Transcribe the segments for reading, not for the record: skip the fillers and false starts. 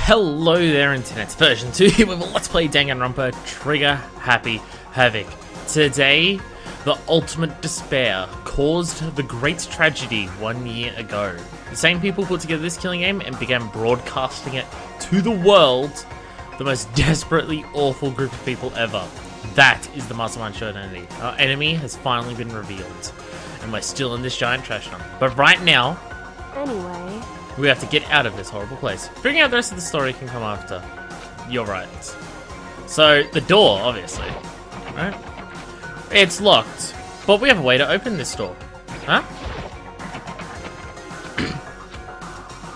Hello there, Internet's version 2 here with Let's Play Danganronpa Trigger Happy Havoc. Today, the ultimate despair caused the great tragedy 1 year ago. The same people put together this killing game and began broadcasting it to the world. The most desperately awful group of people ever. That is the Mastermind show identity. Our enemy has finally been revealed. And we're still in this giant trash dump. But right now, anyway, we have to get out of this horrible place. Figuring out the rest of the story can come after. You're right. So, the door, obviously. Right? It's locked. But we have a way to open this door. Huh?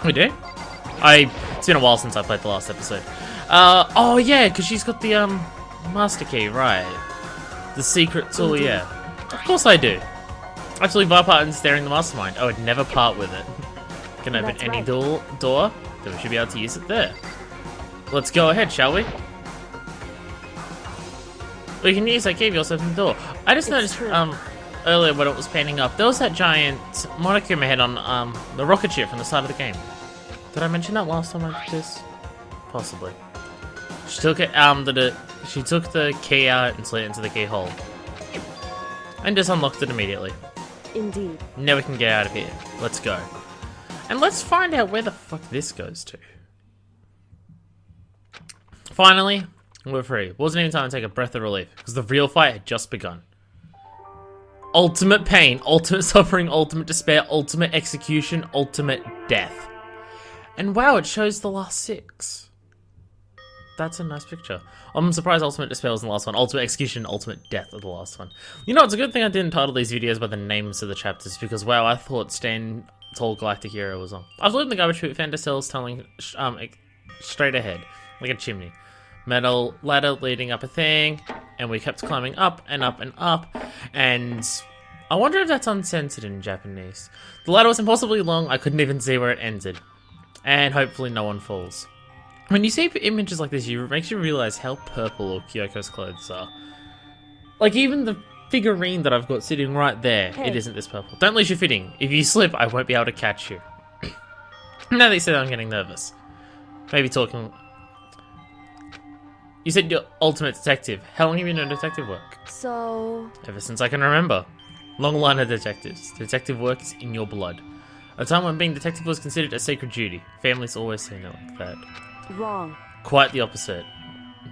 We do? It's been a while since I played the last episode. Oh yeah, because she's got the, master key, right. The secret tool, yeah. Of course I do. Absolutely bipartisan staring the mastermind. I would never part with it. Can open That's any right. door, then we should be able to use it there. Let's go ahead, shall we? We can use that key to also open the door. I just noticed, true. earlier when it was panning up, there was that giant monochrome head on, the rocket ship from the start of the game. Did I mention that last time I did this? Possibly. She took it, she took the key out and slid it into the keyhole. And just unlocked it immediately. Indeed. Now we can get out of here. Let's go. And let's find out where the fuck this goes to. Finally, we're free. Wasn't even time to take a breath of relief, because the real fight had just begun. Ultimate pain, ultimate suffering, ultimate despair, ultimate execution, ultimate death. And wow, it shows the last 6. That's a nice picture. I'm surprised ultimate despair was the last one. Ultimate execution, ultimate death are the last one. You know, it's a good thing I didn't title these videos by the names of the chapters, because wow, I thought Stand Tall Galactic Hero was on. I've lived in the garbage chute, found ourselves tunneling straight ahead, like a chimney. Metal ladder leading up a thing, and we kept climbing up and up and up, and I wonder if that's uncensored in Japanese. The ladder was impossibly long, I couldn't even see where it ended. And hopefully no one falls. When you see images like this, it makes you realize how purple Kyoko's clothes are. Like, even the figurine that I've got sitting right there, Hey. it isn't this purple. Don't lose your fitting. If you slip, I won't be able to catch you. Now that you said that, I'm getting nervous. Maybe talking... You said you're ultimate detective. How long have you known detective work? So, Ever since I can remember. Long line of detectives. Detective work is in your blood. A time when being detective was considered a sacred duty. Families always seen it like that. wrong. Quite the opposite.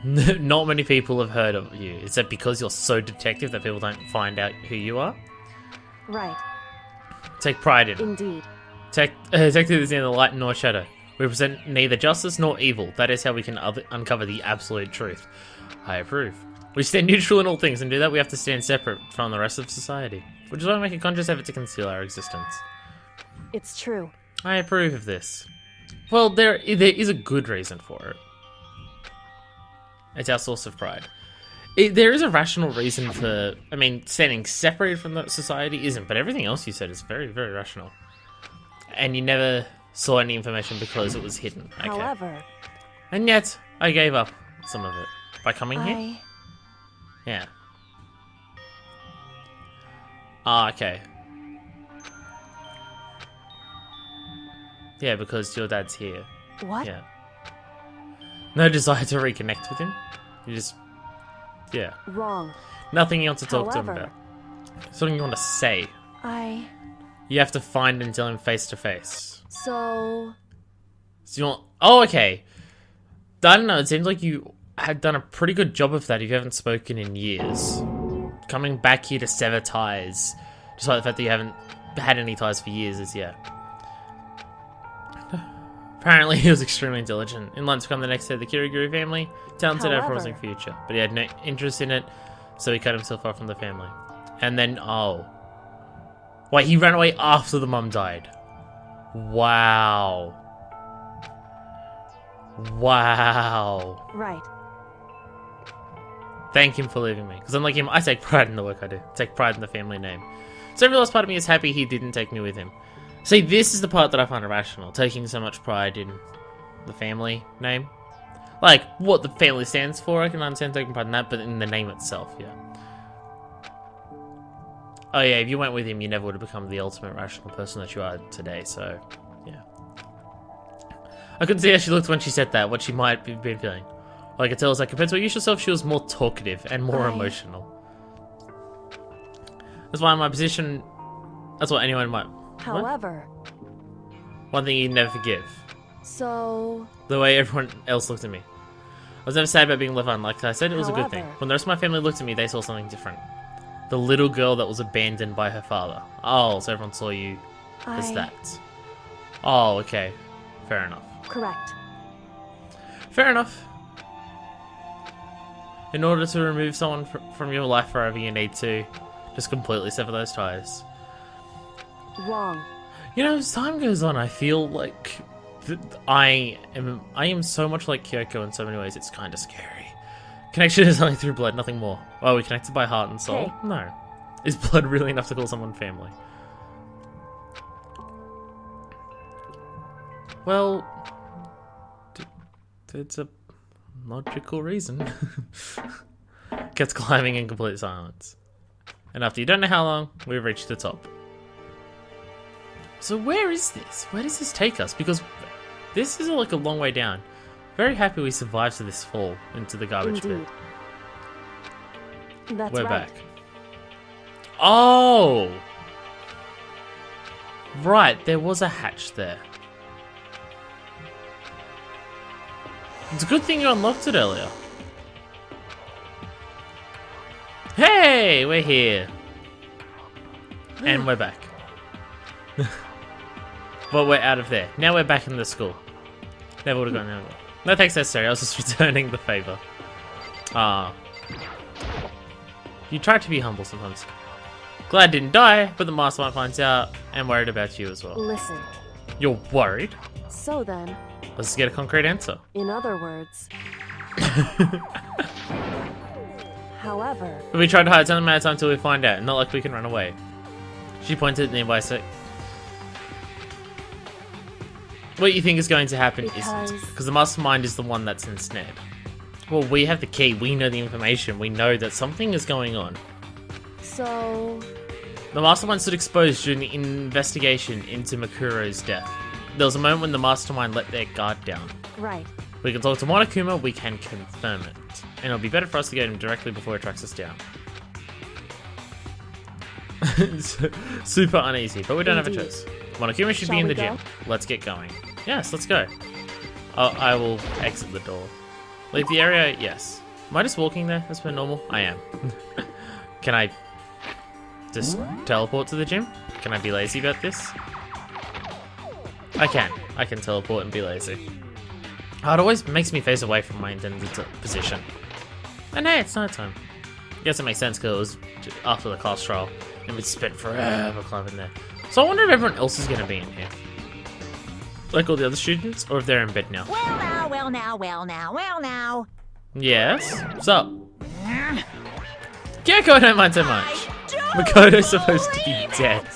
Not many people have heard of you. Is that because you're so detective that people don't find out who you are? Right. Take pride in it. Indeed. Detective is neither light nor shadow. We represent neither justice nor evil. That is how we can uncover the absolute truth. I approve. We stand neutral in all things, and to do that we have to stand separate from the rest of society. Which is why we make a conscious effort to conceal our existence. It's true. I approve of this. Well, there is a good reason for it. It's our source of pride. There is a rational reason for, I mean, standing separated from the society isn't, but everything else you said is very, very rational. And you never saw any information because it was hidden. Okay. However, And yet, I gave up some of it. By coming here? Yeah. Ah, okay. Yeah, because your dad's here. What? Yeah. No desire to reconnect with him. You just... Yeah. Wrong. Nothing you want to talk to him However, about. Something you want to say. You have to find and tell him face to face. So, You want... Oh, okay. I don't know, it seems like you had done a pretty good job of that if you haven't spoken in years. Coming back here to sever ties. Despite the fact that you haven't had any ties for years as yet. Apparently, he was extremely intelligent, in line to become the next head of the Kirigiri family, talented and a However, promising future, but he had no interest in it, so he cut himself off from the family. And then, oh. Wait, he ran away after the mum died. Wow. Wow. right. Thank him for leaving me, because unlike him, I take pride in the work I do. I take pride in the family name. So every last part of me is happy he didn't take me with him. See, this is the part that I find irrational, taking so much pride in the family name. Like, what the family stands for, I can understand taking pride in that, but in the name itself, yeah. Oh yeah, if you went with him, you never would have become the ultimate rational person that you are today, so, yeah. I couldn't see how she looked when she said that, what she might have been feeling. All I could tell is that compared to her usual self, she was more talkative and more emotional. That's why my position... That's what anyone might... However... What? One thing you'd never forgive. So... The way everyone else looked at me. I was never sad about being left behind. Like I said, it was a good thing. When the rest of my family looked at me, they saw something different. The little girl that was abandoned by her father. Oh, so everyone saw you as that. Oh, okay. Fair enough. Correct. Fair enough. In order to remove someone from your life forever, you need to just completely sever those ties. Wrong. You know, as time goes on, I feel like I am so much like Kyoko in so many ways, it's kind of scary. Connection is only through blood, nothing more. Are we connected by heart and soul? Hey. No. Is blood really enough to call someone family? Well, it's a logical reason. Gets climbing in complete silence. And after you don't know how long, we've reached the top. So where is this? Where does this take us? Because this is like a long way down. Very happy we survived to this fall into the garbage Indeed. pit. That's We're right. back. Oh! Right, there was a hatch there. It's a good thing you unlocked it earlier. Hey, we're here. And we're back. But we're out of there. Now we're back in the school. Never would have gone there. No thanks necessary, I was just returning the favor. You try to be humble sometimes. Glad I didn't die, but the mastermind finds out and worried about you as well. Listen. You're worried? So then, Let's get a concrete answer. in other words... However... If we tried to hide, it's only a matter of time until we find out. Not like we can run away. She pointed nearby, so... What you think is going to happen isn't. Because the mastermind is the one that's ensnared. Well, we have the key. We know the information. We know that something is going on. So... The mastermind stood exposed during the investigation into Makuro's death. There was a moment when the mastermind let their guard down. Right. We can talk to Monokuma, we can confirm it. And it'll be better for us to get him directly before it tracks us down. Super uneasy, but we don't have a choice. Monokuma should be in the gym. Let's get going. Yes, let's go. I will exit the door. Leave the area? Yes. Am I just walking there as per normal? I am. Can I just teleport to the gym? Can I be lazy about this? I can. I can teleport and be lazy. Oh, it always makes me face away from my intended position. And hey, it's nighttime. I guess it makes sense because it was after the class trial and we'd spent forever climbing there. So I wonder if everyone else is going to be in here. Like all the other students, or if they're in bed now. Well now, well now, well now, well now. Yes? What's up? Kyoko, I don't mind so much. Makoto's supposed to be dead.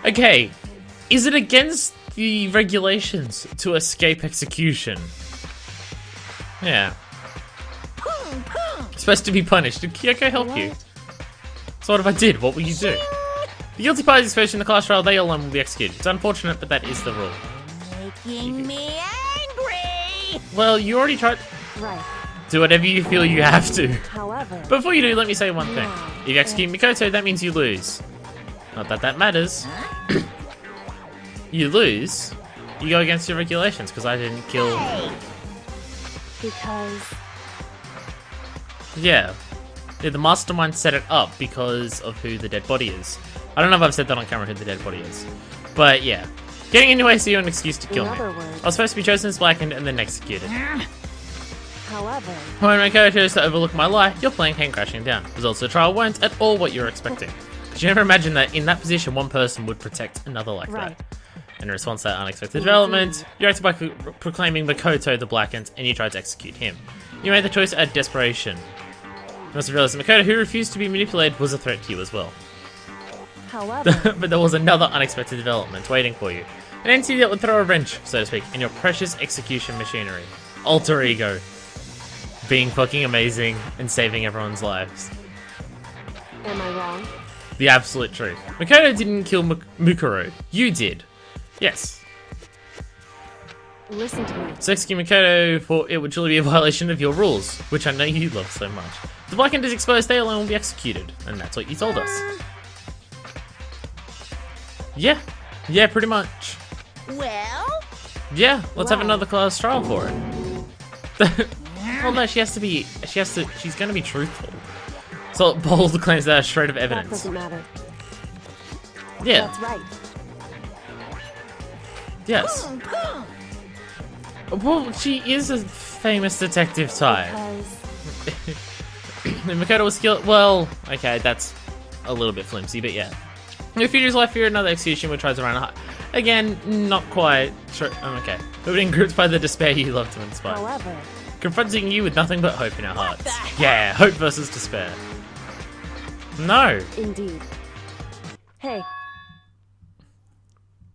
Okay, is it against the regulations to escape execution? Yeah. Supposed to be punished. Did Kyoko help you? So what if I did? What will you do? The guilty parties exposed in the class trial, they alone will be executed. It's unfortunate, but that is the rule. Making me angry. Well, you already tried. Right. Do whatever you feel you have to. However... Before you do, let me say one thing. If you execute Mikoto, that means you lose. Not that that matters. You lose, you go against your regulations, because I didn't kill... Because... Yeah, the mastermind set it up because of who the dead body is. I don't know if I've said that on camera who the dead body is. But yeah. Getting in your way so you have an excuse to kill me. I was supposed to be chosen as blackened and then executed. However... When Mikoto chose to overlook my lie, your plan came crashing down. Results of the trial weren't at all what you were expecting. Could you never imagine that in that position one person would protect another like that? In response to that unexpected development, you acted by proclaiming Mikoto the blackened and you tried to execute him. You made the choice out of desperation. You must have realized that Mikoto, who refused to be manipulated, was a threat to you as well. However... But there was another unexpected development waiting for you. An entity that would throw a wrench, so to speak, in your precious execution machinery. Alter ego. Being fucking amazing and saving everyone's lives. Am I wrong? The absolute truth. Mikoto didn't kill Mukuro. You did. Yes. Listen to me. So execute Makoto for it would surely be a violation of your rules, which I know you love so much. If the black end is exposed, they alone will be executed, and that's what you told us. Yeah. Yeah, pretty much. Well, Yeah, let's have Wow. another class trial for it. Well, no, she's gonna be truthful. So bold claims that are shred of That evidence. doesn't matter. Yeah, That's right. yes. Well, she is a famous detective type. Because Makoto was skilled. Well, okay, that's a little bit flimsy, but yeah. If you just left fear another execution which tries to run a again, not quite sure. Okay. Moving groups by the despair you love to inspire. however, Confronting you with nothing but hope in our hearts. the heck? Yeah, hope versus despair. No. indeed. Hey,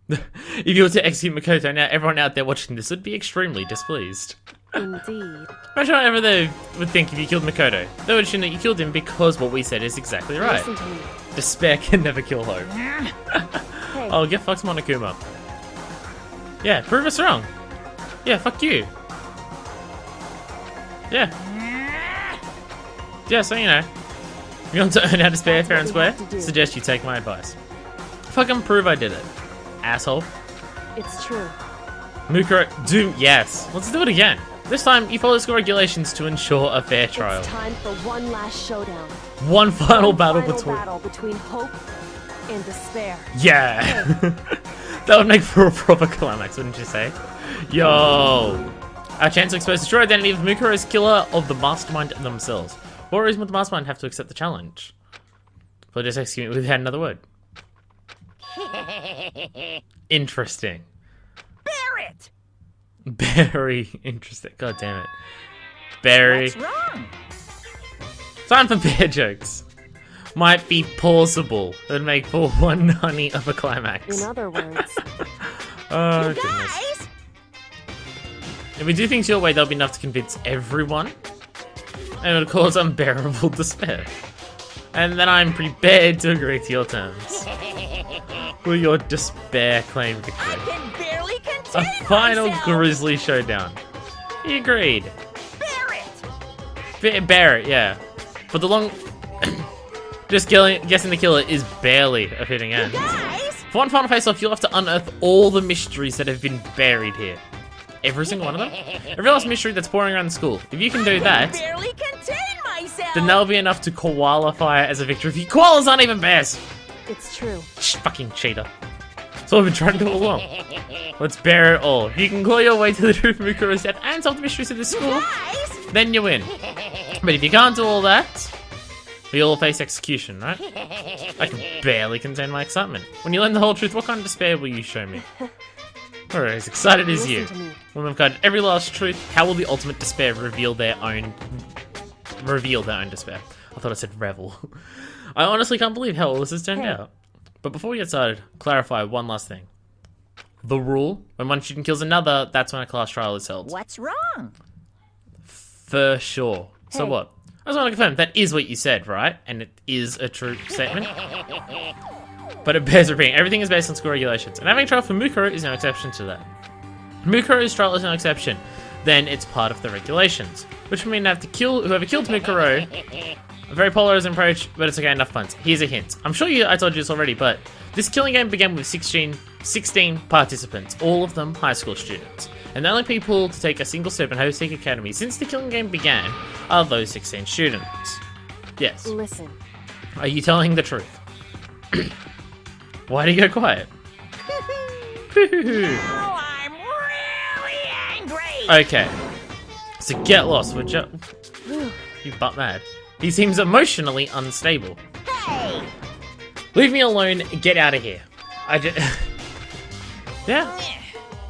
If you were to execute Makoto now, everyone out there watching this would be extremely displeased. indeed. Imagine whatever they would think if you killed Makoto. They would assume that you killed him because what we said is exactly right. Listen to me. Despair can never kill hope. Hey, Oh, get fucked, Monokuma. Yeah, prove us wrong. Yeah, fuck you. Yeah. Yeah, so you know. You want to earn out despair fair and That's what we square? have to do. Suggest you take my advice. Fucking prove I did it. Asshole. it's true. Mukuro, do, yes. Let's do it again. This time, you follow school regulations to ensure a fair trial. It's time for one last showdown. One final One battle final between... battle between hope and despair. Yeah! That would make for a proper climax, wouldn't you say? Yo! Our chance to expose the true identity of Mukuro's killer of the mastermind themselves. What reason would the mastermind have to accept the challenge? Or just execute it without another word? Interesting. Barrett! Very interesting. God damn it. Very. What's wrong? Time for bear jokes. Might be plausible. It would make for one honey of a climax. In other words, Oh, You goodness. guys? If we do things your way, that'll be enough to convince everyone. And it would cause unbearable despair. And then I'm prepared to agree to your terms. Will your despair claim victory? I can barely A contain final myself. grisly showdown. He agreed. Barrett! Barrett, yeah. But the long... Just guessing the killer is barely a fitting end. Guys? For one final face-off, you'll have to unearth all the mysteries that have been buried here. Every single one of them? Every last mystery that's pouring around the school. If you can do that, Barely contain myself. then that'll be enough to qualify it as a victory. If you koalas aren't even bears! it's true. Fucking cheater. That's what I've been trying to do all along. Let's bear it all. If you can claw your way to the truth of Mukuro's death and solve the mysteries of the school, Guys? then you win. But if you can't do all that, we all face execution, right? I can barely contain my excitement. When you learn the whole truth, what kind of despair will you show me? We're as excited as you. Listen to me. When we've got every last truth, how will the ultimate despair reveal their own despair? I thought I said revel. I honestly can't believe how all this has turned Hey. out. But before we get started, clarify one last thing. The rule, when one student kills another, that's when a class trial is held. What's wrong? For sure. So Hey. what? I just want to confirm, that is what you said, right? And it is a true statement? But it bears repeating. Everything is based on school regulations. And having a trial for Mukuro is no exception to that. Mukuro's trial is no exception. Then it's part of the regulations. Which would mean I have to kill whoever killed Mukuro. A very polarizing approach, but it's okay, enough puns. Here's a hint. I'm sure I told you this already, but this killing game began with 16 participants, all of them high school students. And the only people to take a single step in Havoc Academy since the killing game began are those 16 students. Yes. Listen, Are you telling the truth? Why do you go quiet? Oh, I'm really angry. Okay. So get lost, would you? You butt mad. He seems emotionally unstable. Hey! Leave me alone, get out of here. I just... Yeah?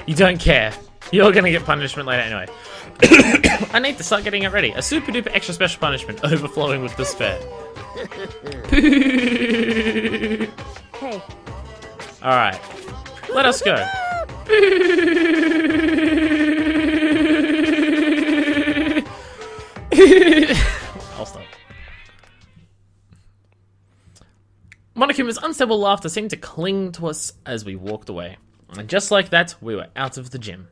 You don't care. You're gonna get punishment later anyway. I need to start getting it ready. A super duper extra special punishment, overflowing with despair. hey, Alright. Let us go. I'll stop. Monokuma's unstable laughter seemed to cling to us as we walked away. And just like that, we were out of the gym.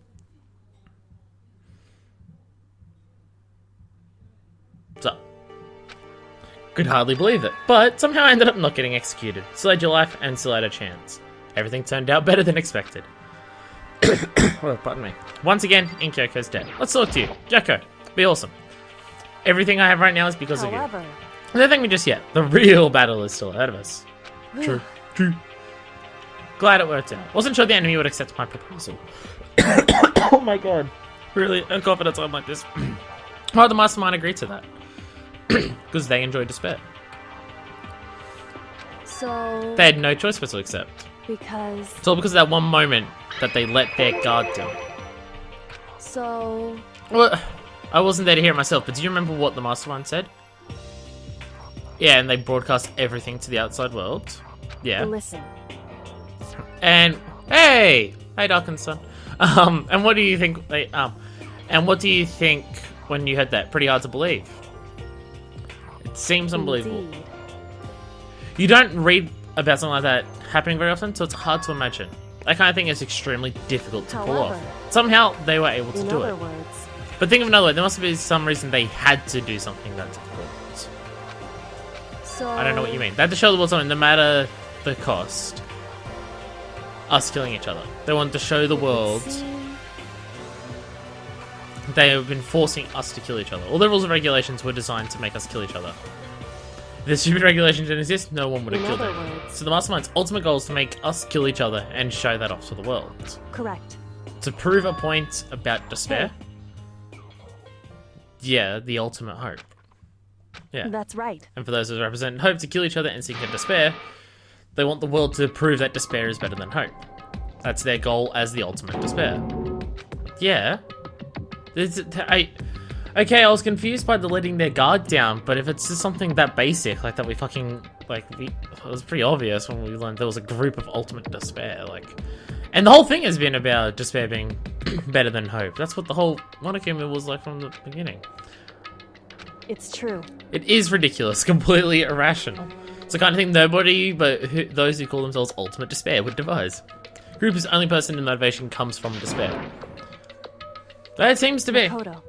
Could hardly believe it, but somehow I ended up not getting executed. Still had your life and still had a chance. Everything turned out better than expected. Well, pardon me. Once again, Inkyoko's dead. Let's talk to you. Jacko, be awesome. Everything I have right now is because of you. However, Don't thank me just yet. The real battle is still ahead of us. True. Glad it worked out. Wasn't sure the enemy would accept my proposal. Oh my god. Really, a confidence I'm like this. Why the mastermind agreed to that? Because they enjoy despair. so They had no choice but to accept. because It's all because of that one moment that they let their guard down. so Well, I wasn't there to hear it myself, but do you remember what the mastermind said? Yeah, and they broadcast everything to the outside world. Yeah. listen. And hey, Darkenson. And what do you think? And what do you think when you heard that? Pretty hard to believe. It seems unbelievable. Indeed. You don't read about something like that happening very often, so it's hard to imagine. That kind of thing is extremely difficult to pull off. However, Somehow they were able to In do other it. words, But think of another way. There must be some reason they had to do something that difficult. so I don't know what you mean. They had to show the world something, no matter the cost. Us killing each other. They wanted to show the world See, they have been forcing us to kill each other. All the rules and regulations were designed to make us kill each other. If the stupid regulations didn't exist, no one would have In killed other them. words- So the Mastermind's ultimate goal is to make us kill each other and show that off to the world. correct. To prove a point about despair. Yeah, the ultimate hope. Yeah. That's right. And for those who represent hope to kill each other and seek in despair, they want the world to prove that despair is better than hope. That's their goal as the ultimate despair. Yeah. Okay, I was confused by the letting their guard down, but if it's just something that basic, like that we fucking, it was pretty obvious when we learned there was a group of ultimate despair, and the whole thing has been about despair being better than hope. That's what the whole Monokuma was like from the beginning. It's true. It is ridiculous, completely irrational. It's the kind of thing nobody but those who call themselves ultimate despair would devise. Group whose only person in motivation comes from despair. That seems to be. Makoto.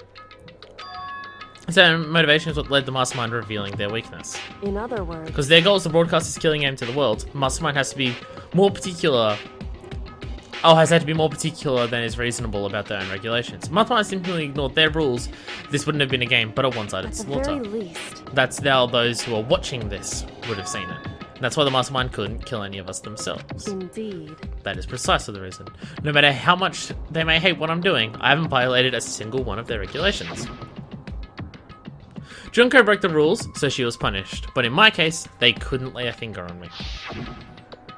So motivation is what led the Mastermind revealing their weakness. In other words, Because their goal is to broadcast this killing aim to the world, Mastermind has to be more particular. Has had to be more particular than is reasonable about their own regulations. Mastermind simply ignored their rules. This wouldn't have been a game, but a one-sided at the slaughter. very least, That's how those who are watching this would have seen it. And that's why the Mastermind couldn't kill any of us themselves. indeed. That is precisely the reason. No matter how much they may hate what I'm doing, I haven't violated a single one of their regulations. Junko broke the rules, so she was punished. But in my case, they couldn't lay a finger on me.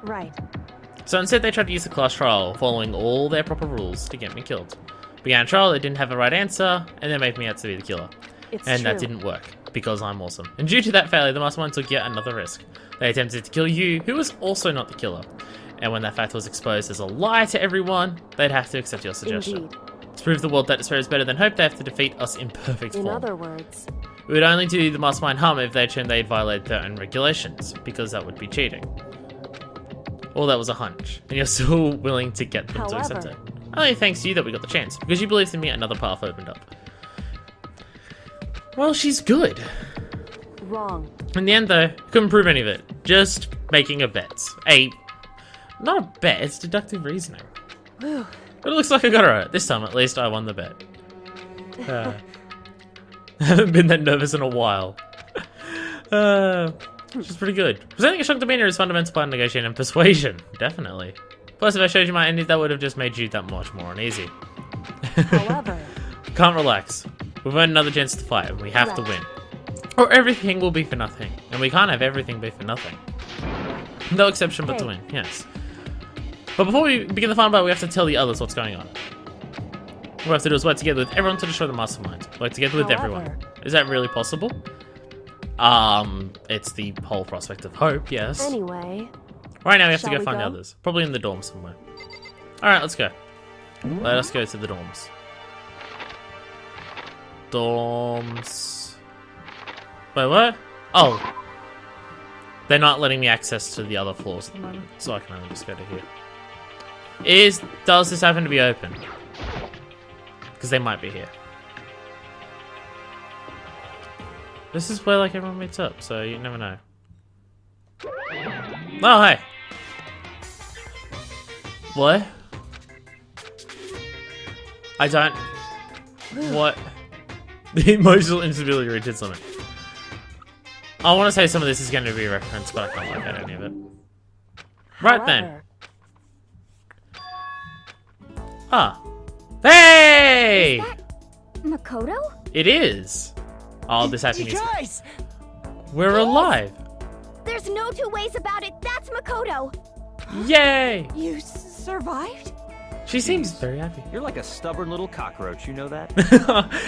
Right. So instead they tried to use the class trial, following all their proper rules to get me killed. Began a trial, they didn't have the right answer, and they made me out to be the killer. It's And true. that didn't work, because I'm awesome. And due to that failure, the Mastermind took yet another risk. They attempted to kill you, who was also not the killer. And when that fact was exposed as a lie to everyone, they'd have to accept your suggestion. Indeed. To prove the world that despair is better than hope, they have to defeat us in perfect In form. other words, It would only do the Mastermind harm if they'd shown they'd violated their own regulations, because that would be cheating. Or that was a hunch, and you're still willing to get them to accept it. However- Only thanks to you that we got the chance, because you believed in me, another path opened up. Well, she's good. wrong. In the end, though, couldn't prove any of it. Just making a bet. Not a bet, it's deductive reasoning. Whew. But it looks like I got it right. This time, at least, I won the bet. I haven't been that nervous in a while. Which is pretty good. Presenting a shock demeanor is fundamental part of negotiating and persuasion. Definitely. Plus, if I showed you my ending, that would have just made you that much more uneasy. However, Can't relax. We've earned another chance to fight, and we have to win. Or everything will be for nothing. And we can't have everything be for nothing. No exception but to Hey. win, yes. But before we begin the fun part, we have to tell the others what's going on. What we have to do is work together with everyone to destroy the Mastermind. Work together with everyone. However- Is that really possible? It's the whole prospect of hope, yes. anyway, Right now we have to Shall go we find the go? others. Probably in the dorm somewhere. Alright, let's go. Let us go to the dorms. Dorms. Wait, what? Oh. They're not letting me access to the other floors at the moment, so I can only just go to here. Does this happen to be open? Because they might be here. This is where like everyone meets up, so you never know. Oh, hey. What? I don't... What? The emotional instability reaches limit. I want to say some of this is going to be referenced, but I can't look at any of it. Right then. However, Ah. Hey! Makoto? It is. Oh, this happy You music. guys! We're alive. There's no two ways about it. That's Makoto. Yay! you survived? She seems very happy. You're like a stubborn little cockroach, you know that?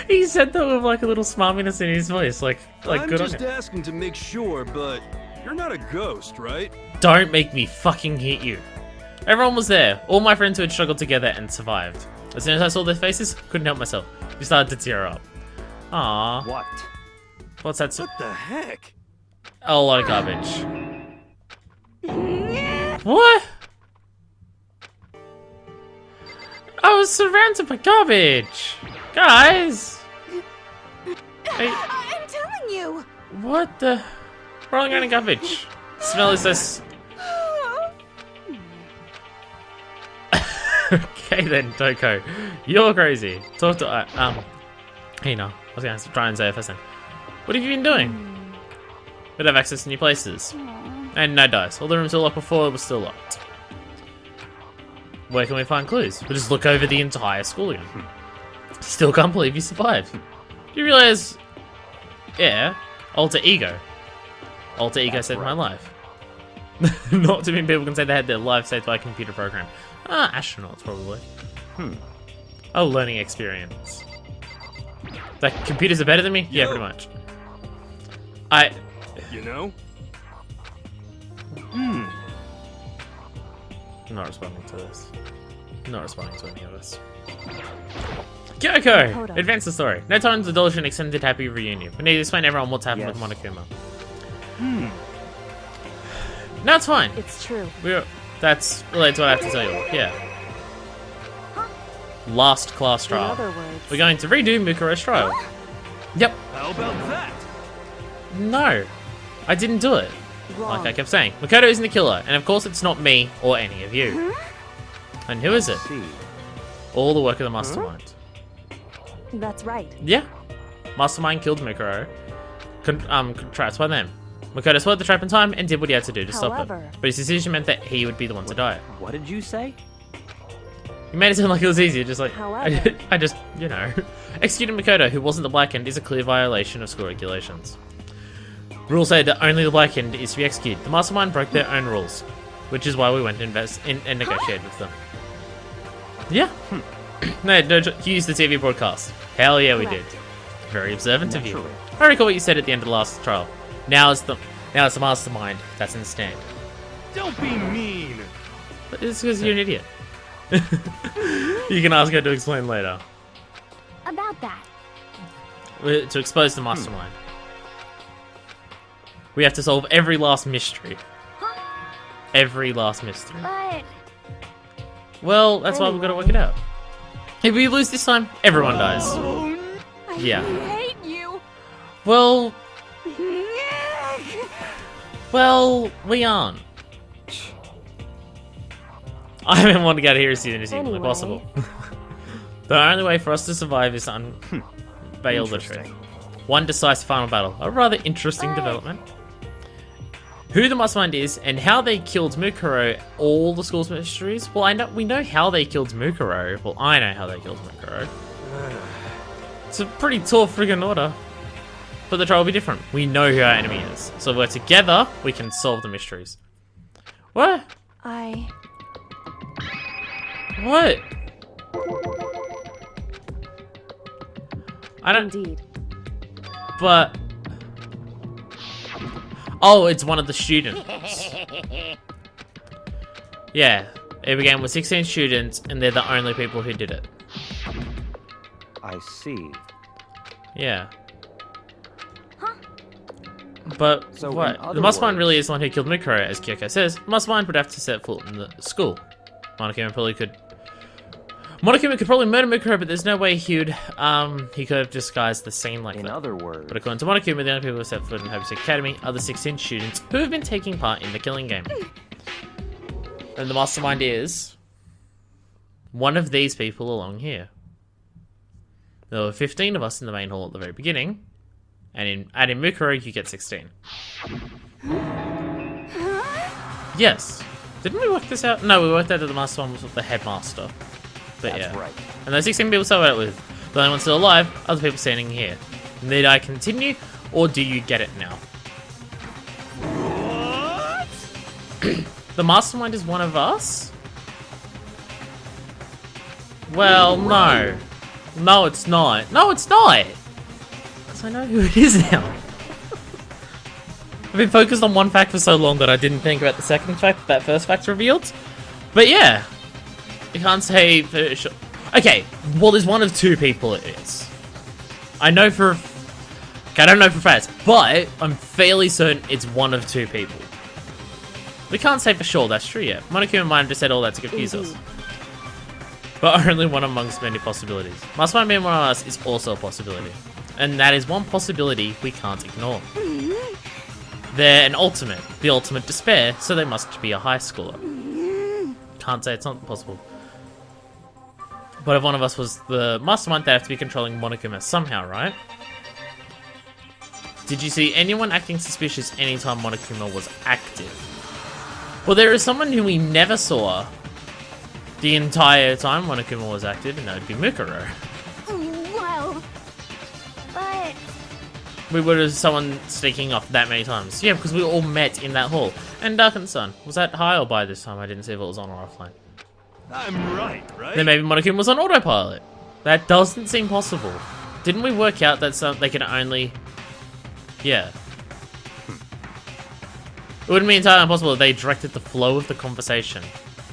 He said that with like a little smarminess in his voice, like I'm good on just him. asking to make sure, but you're not a ghost, right? Don't make me fucking hit you. Everyone was there. All my friends who had struggled together and survived. As soon as I saw their faces, couldn't help myself. We started to tear up. Aww. What? What's that? What the heck? A lot of garbage. What? I was surrounded by garbage. Guys. Hey, I'm telling you. what the? We're all going to garbage. Smell is this. Okay then, Toko. You're crazy. Talk to you know, I was gonna try and say it first then. What have you been doing? We'd have access to new places. And no dice. All the rooms were locked before, it was still locked. Where can we find clues? We'll just look over the entire school again. Still can't believe you survived. Do you realize? Yeah, alter ego. Alter ego saved my life. Not too many people can say they had their life saved by a computer program. Astronauts probably. A learning experience. Like computers are better than me? Yeah, Yo. pretty much. You know? I'm not responding to this. I'm not responding to any of this. Kyoko! Hold on. Advance the story. No time to indulge in an extended happy reunion. We need to explain to everyone what's happened with Yes. Monokuma. No, it's fine. It's true. That's related to what I have to tell you. Yeah. Last class In trial. other words, We're going to redo Mukuro's trial. Yep. How about that? No. I didn't do it. wrong. Like I kept saying. Makoto isn't the killer, and of course it's not me or any of you. And who is it? See. All the work of the mastermind. That's right. Yeah. Mastermind killed Mukuro. Trapped by them. Makoto spotted the trap in time and did what he had to do to stop However- it. But his decision meant that he would be the one to die. What did you say? You made it sound like it was easy, just like, However- I just, you know. Executing Makoto, who wasn't the Black End, is a clear violation of school regulations. Rules say that only the Black End is to be executed. The Mastermind broke their own rules, which is why we went to invest in and negotiate with them. Yeah. No, he used the TV broadcast. Hell yeah, we did. Correct. Very observant of you. Naturally. I recall what you said at the end of the last trial. Now it's the Mastermind that's in the stand. Don't be mean. But it's because you're an idiot. You can ask her to explain later. About that. To expose the Mastermind. We have to solve every last mystery. Every last mystery. But Well, that's why we've got to work it out. If we lose this time, everyone dies. Yeah. I hate you. Well, we aren't. I haven't wanted to get here as soon as humanly Anyway. possible. The only way for us to survive is to unveil the truth. Interesting. One decisive final battle. A rather interesting development. Who the Mastermind is and how they killed Mukuro, all the school's mysteries. Well, we know how they killed Mukuro. Well, I know how they killed Mukuro. It's a pretty tall friggin' order. But the trial will be different. We know who our enemy is. So if we're together, we can solve the mysteries. What? What? I don't... Indeed. But... Oh, it's one of the students. Yeah. It began with 16 students, and they're the only people who did it. I see. Yeah. But So, in what? other The Mastermind words- really is the one who killed Mukuro, as Kyoko says. The Mastermind would have to set foot in the school. Monokuma probably could... Monokuma could probably murder Mukuro, but there's no way he could have disguised the scene like In that. other words, But according to Monokuma, the only people who set foot in Havoc Academy are the 16 students who have been taking part in the killing game. And the mastermind is one of these people along here. There were 15 of us in the main hall at the very beginning, and in adding Mukuro, you get 16. Yes. Didn't we work this out? No, we worked out that the mastermind was with the headmaster. But that's yeah. right. And those 16 people started out with. The only ones still alive are the people standing here. Need I continue, or do you get it now? What? The mastermind is one of us? Well, no. No, it's not. No, it's not! Because I know who it is now. I've been focused on one fact for so long that I didn't think about the second fact that first fact's revealed. But yeah. You can't say for sure. Okay, well, there's one of two people it is. I know for... Okay, I don't know for facts, but I'm fairly certain it's one of two people. We can't say for sure that's true yet. Monokuma might have just said all that to confuse us. But only one amongst many possibilities. Mastermind being one of us is also a possibility. And that is one possibility we can't ignore. They're an ultimate, the ultimate despair, so they must be a high schooler. Can't say it's not possible. But if one of us was the mastermind, they'd have to be controlling Monokuma somehow, right? Did you see anyone acting suspicious anytime Monokuma was active? Well, there is someone who we never saw the entire time Monokuma was active, and that would be Mukuro. Well, but... We would have someone sneaking off that many times. Yeah, because we all met in that hall. And Darkened Sun. Was that high or by this time? I didn't see if it was on or offline. I'm right? Then maybe Monokuma was on autopilot. That doesn't seem possible. Didn't we work out that they can only... Yeah. It wouldn't be entirely impossible if they directed the flow of the conversation.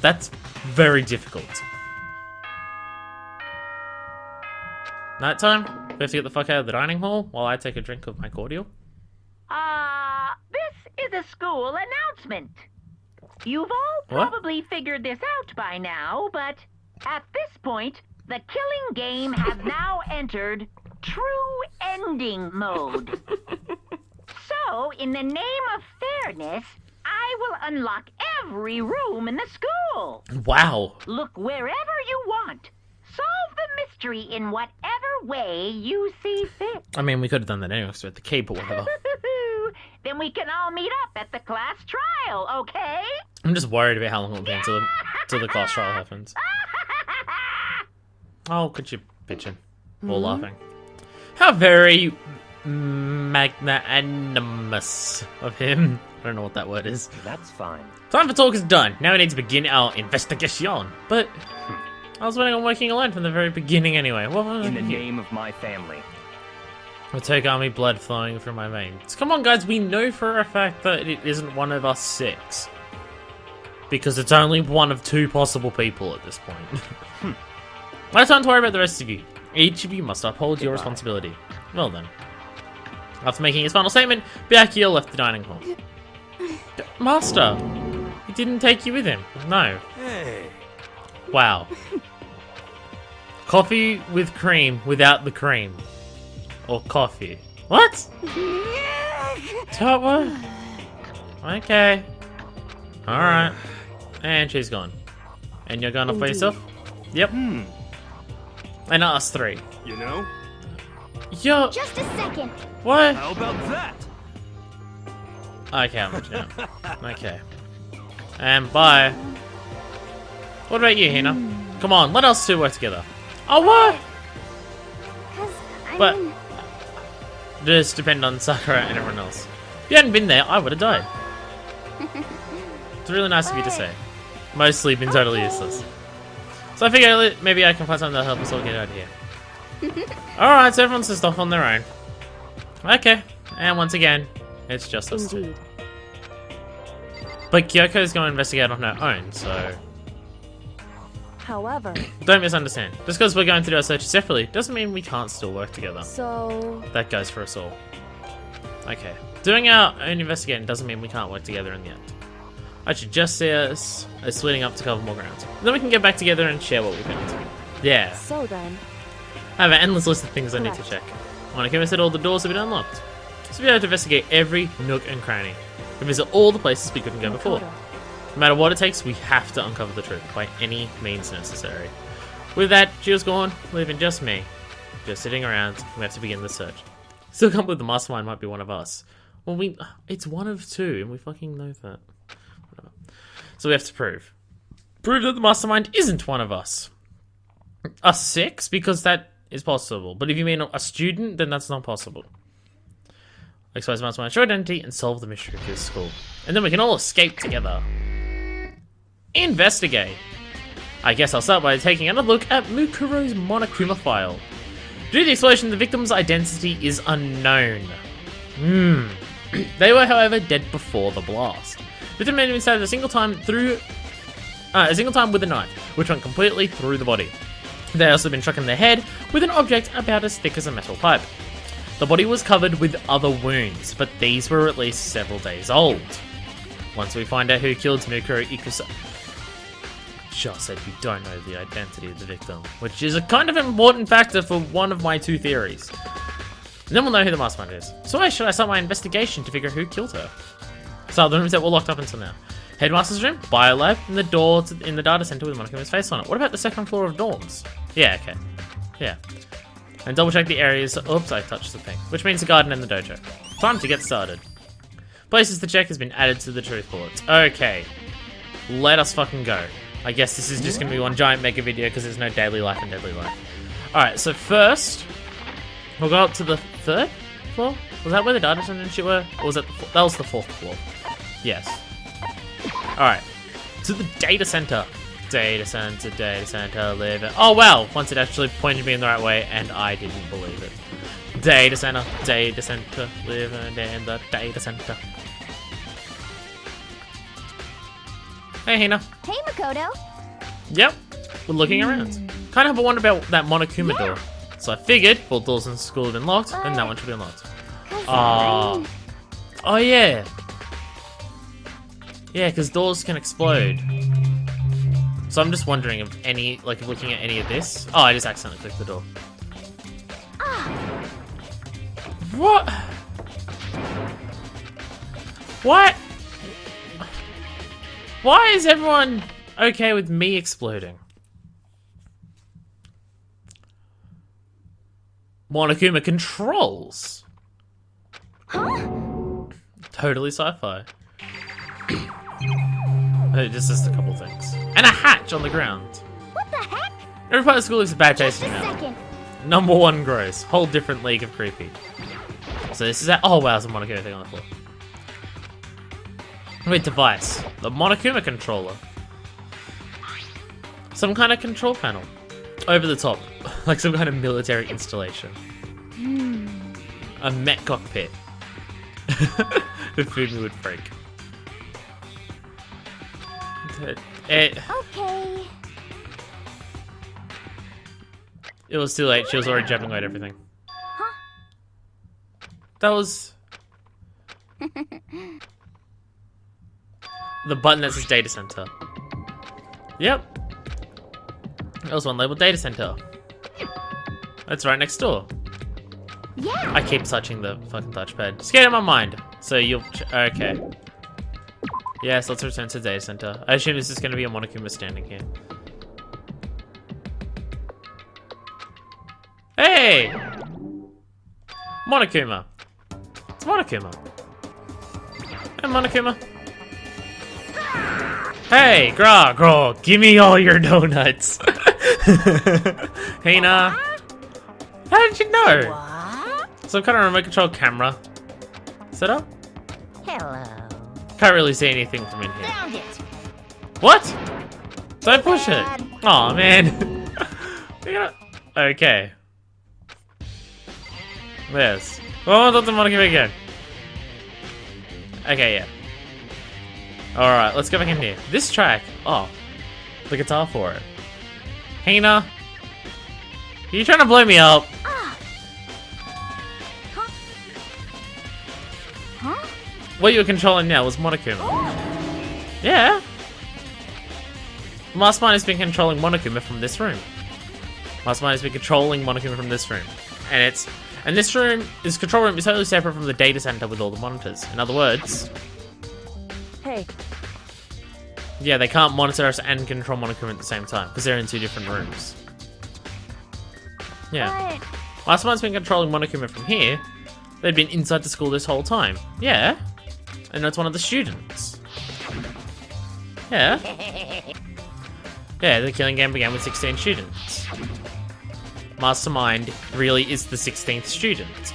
That's very difficult. Nighttime? We have to get the fuck out of the dining hall while I take a drink of my cordial. This is a school announcement. You've all What? probably figured this out by now, but at this point, the killing game has now entered true ending mode. So, in the name of fairness, I will unlock every room in the school. Wow. Look wherever you want. Solve the mystery in whatever way you see fit. I mean, we could have done that anyway, because we had the key, but whatever. Then we can all meet up at the class trial, okay? I'm just worried about how long it'll be until the class trial happens. Oh, could you bitching? Or laughing. How very magnanimous of him. I don't know what that word is. That's fine. Time for talk is done. Now we need to begin our investigation. But I was planning on working alone from the very beginning anyway. What was In the name of my family. I take army blood flowing through my veins. Come on, guys. We know for a fact that it isn't one of us 6. Because it's only one of 2 possible people at this point. No time to worry about the rest of you. Each of you must uphold your responsibility. Well then. After making his final statement, Byakuya left the dining hall. Master! He didn't take you with him. No. Hey. Wow. Coffee with cream without the cream. Or coffee. What? What? Okay. Alright. And she's gone. And you're going off by yourself? Yep. And us 3. You know? Yo. Just a second. What? How about that? Okay, I'm with you now. Okay. And bye. What about you, Hina? Come on, let us 2 work together. Oh, what? 'Cause, I But- mean, Just depend on Sakura and everyone else. If you hadn't been there, I would have died. It's really nice of you to say. Mostly been totally useless. So I figured maybe I can find something to help us all get out of here. Alright, so everyone's just off on their own. Okay, and once again, it's just us 2. indeed. But Kyoko's going to investigate on her own, so However, don't misunderstand. Just because we're going to do our searches separately doesn't mean we can't still work together. so That goes for us all. Okay. Doing our own investigating doesn't mean we can't work together in the end. I should just see us splitting up to cover more ground. Then we can get back together and share what we found. Yeah. So then, I have an endless list of things I need to check. Monokuma said all the doors have been unlocked. So we have to investigate every nook and cranny. We visit all the places we couldn't go before. Makoto. No matter what it takes, we have to uncover the truth by any means necessary. With that, Jill's gone, leaving just me. Just sitting around, we have to begin the search. Still can't believe the mastermind might be one of us. Well, it's one of two, and we fucking know that. Whatever. So we have to prove that the mastermind isn't one of us. Us six, because that is possible. But if you mean a student, then that's not possible. Expose the mastermind's true identity and solve the mystery of this school. And then we can all escape together. Investigate. I guess I'll start by taking another look at Mukuro's Monokuma file. Due to the explosion, the victim's identity is unknown. They were, however, dead before the blast. The victim had been stabbed a single time with a knife, which went completely through the body. They had also been struck in the head with an object about as thick as a metal pipe. The body was covered with other wounds, but these were at least several days old. Once we find out who killed Mukuro Ikusa, just said we don't know the identity of the victim, which is a kind of important factor for one of my two theories. And then we'll know who the mastermind is. So why should I start my investigation to figure out who killed her? So the rooms that were locked up until now. Headmaster's room, biolab, and the door in the data center with Monokuma's face on it. What about the second floor of dorms? Yeah, okay. Yeah. And double check the areas. Oops, I touched the thing. Which means the garden and the dojo. Time to get started. Places to check has been added to the truth bullets. Okay. Let us fucking go. I guess this is just going to be one giant mega video because there's no daily life and deadly life. Alright, so first, we'll go up to the third floor? Was that where the data center and shit were? Or was that that was the fourth floor? Yes. Alright, to the data center. Data center, live it. Oh wow, once it actually pointed me in the right way and I didn't believe it. Data center, living in the data center. Hey, Hina. Hey, Makoto. Yep, we're looking around. Kind of have a wonder about that Monokuma door. So I figured, all doors in the school have been locked, then that one should be unlocked. Oh yeah. Yeah, because doors can explode. So I'm just wondering if any, like looking at any of this. Oh, I just accidentally clicked the door. What? What? Why is everyone okay with me exploding? Monokuma controls. Huh? Totally sci-fi. Just a couple things. And a hatch on the ground. What the heck? Every part of the school looks a bad Just taste a now. second. Number one gross. Whole different league of creepy. So this is a- oh wow, there's a Monokuma thing on the floor. Wait, device. The Monokuma controller. Some kind of control panel. Over the top. Like some kind of military installation. A mech cockpit. The food would freak. It Okay. was too late. She was already jumping away at everything. Huh? That was... the button that says data center. Yep. That was one labeled data center. That's right next door. Yeah. I keep touching the fucking touchpad. Just get out of my mind. So you'll... okay. Yes, let's return to the data center. I assume this is going to be a Monokuma standing here. Hey! Monokuma. It's Monokuma. Hey, Monokuma. Hey, Grog, give me all your donuts. Hina. How did you know? What? Some kind of remote control camera set up? Hello. Can't really see anything from in here. Found it. What? Don't push it. Aw, man. We gotta... okay. Yes. Oh, that's the Monokuma again. Okay, yeah. Alright, let's go back in here. This track. Oh. The guitar for it. Hina. Are you trying to blow me up? Huh? What you were controlling now was Monokuma. Yeah. Mastermind has been controlling Monokuma from this room. Mastermind has been controlling Monokuma from this room. And this control room is totally separate from the data center with all the monitors. In other words, Hey, yeah, they can't monitor us and control Monokuma at the same time because they're in 2 different rooms. Yeah. But Mastermind's been controlling Monokuma from here. They'd been inside the school this whole time. Yeah. And it's one of the students. Yeah. Yeah, the killing game began with 16 students. Mastermind really is the 16th student.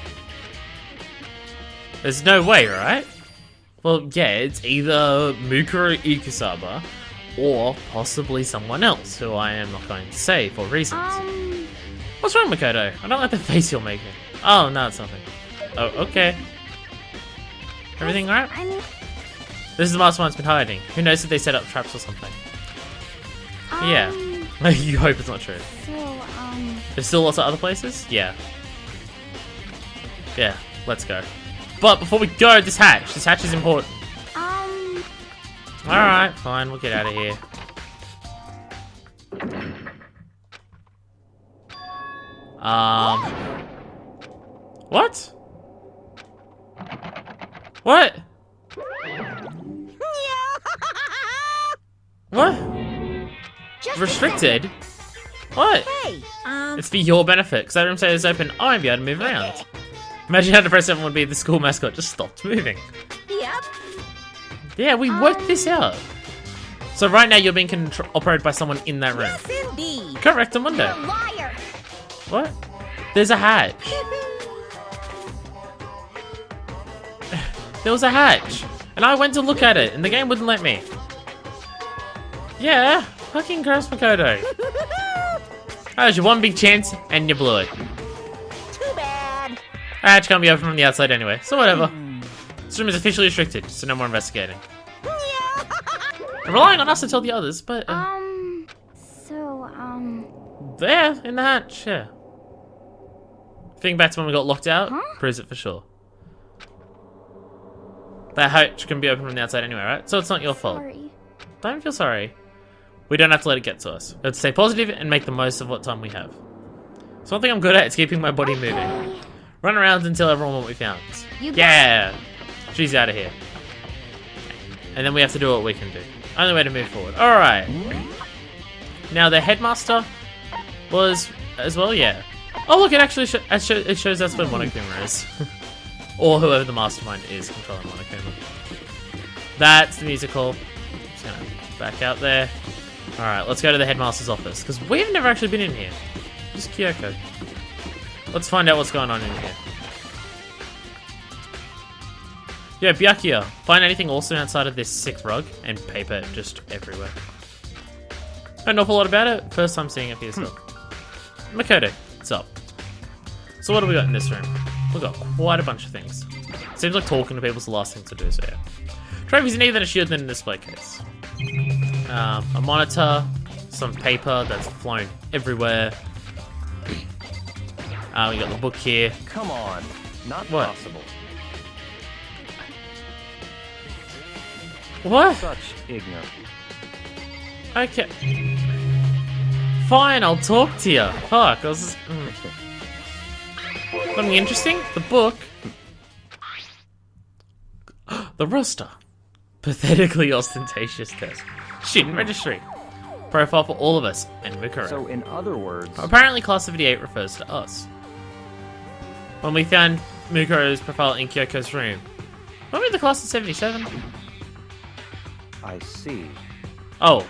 There's no way, right? Well, yeah, it's either Mukuro Ikusaba or possibly someone else who I am not going to say for reasons. What's wrong, Makoto? I don't like the face you're making. Oh, no, it's nothing. Oh, okay. Everything alright? I mean, This is the Mastermind's been hiding. Who knows if they set up traps or something? Yeah. You hope it's not true. so, There's still lots of other places? Yeah. Yeah, let's go. But before we go, this hatch. This hatch is important. Alright, fine, we'll get out of here. What? What? What? just a Restricted? What? hey, It's for your benefit, because that room says it's open. I won't be able to move around. Imagine how depressed everyone would be if the school mascot just stopped moving. yep. Yeah, we worked this out. So right now you're being operated by someone in that room. Yes, indeed. Correct, You're a Amundo. liar. What? There's a hatch. There was a hatch. And I went to look at it, and the game wouldn't let me. Yeah, fucking gross, Makoto. That was your one big chance, and you blew it. Too bad. A hatch can't be opened from the outside anyway, so whatever. This room is officially restricted, so no more investigating. They're relying on us to tell the others, but there, in the hatch, yeah. Thinking back to when we got locked out, proves it for sure. That hatch can be opened from the outside anyway, right? So it's not your fault. Sorry. Don't feel sorry. We don't have to let it get to us. We have to stay positive and make the most of what time we have. So one thing I'm good at is keeping my body moving. Run around and tell everyone what we found. You got Yeah! She's out of here. And then we have to do what we can do. Only way to move forward. Alright. Now the headmaster was as well, yeah. Oh look, it actually it shows us where Monokuma is. Or whoever the mastermind is controlling Monokuma. That's the musical. Just gonna back out there. Alright, let's go to the headmaster's office. Because we've never actually been in here. Just Kyoko. Let's find out what's going on in here. Yeah, Byakuya, find anything awesome outside of this sick rug and paper just everywhere. Know an awful lot about it. First time seeing it for yourself. Makoto, what's up? So what do we got in this room? We've got quite a bunch of things. Seems like talking to people's the last thing to do, so yeah. Trophies in either a shield than a display case. A monitor, some paper that's flown everywhere. We got the book here. Come on. Not What? possible. What? Such ignorance. Okay. Fine, I'll talk to you. Fuck, I was just... Something interesting? The book. The roster. Pathetically ostentatious test. Student registry. Profile for all of us, and Mukuro. So, in other words, Apparently Class 78 refers to us. When we found Mukuro's profile in Kyoko's room. Weren't we the class of 77? I see. Oh.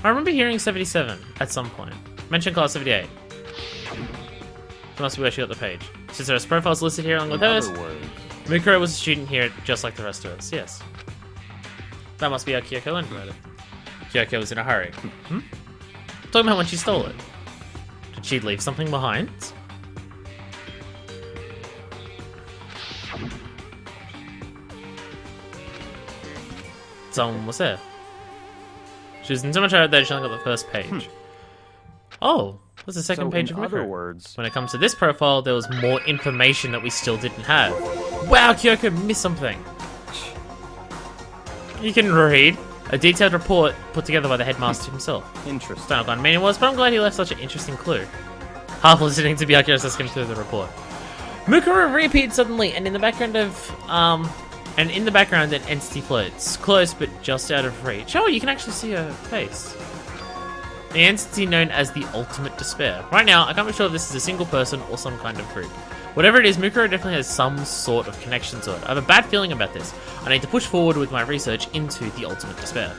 I remember hearing 77 at some point. Mention class 78. That must be where she got the page. Since there are profiles listed here along with In hers, other words, Mukuro was a student here just like the rest of us, yes. That must be how Kyoko learned about it. Kyoko was in a hurry. Talking about when she stole it. Did she leave something behind? Someone was there. She was in so much hurry that she only got the first page. Oh, there's a second so page in of other Mukuro. words, When it comes to this profile, there was more information that we still didn't have. Wow, Kyoko missed something. You can read. A detailed report put together by the headmaster himself. Interesting. Don't know what I mean it was, but I'm glad he left such an interesting clue. Half listening to Byakuya as I skimmed through the report. Mukuro reappeared suddenly, and in the background an entity floats, close but just out of reach. Oh, you can actually see her face. The entity known as the Ultimate Despair. Right now, I can't be sure if this is a single person or some kind of group. Whatever it is, Mukuro definitely has some sort of connection to it. I have a bad feeling about this. I need to push forward with my research into the Ultimate Despair.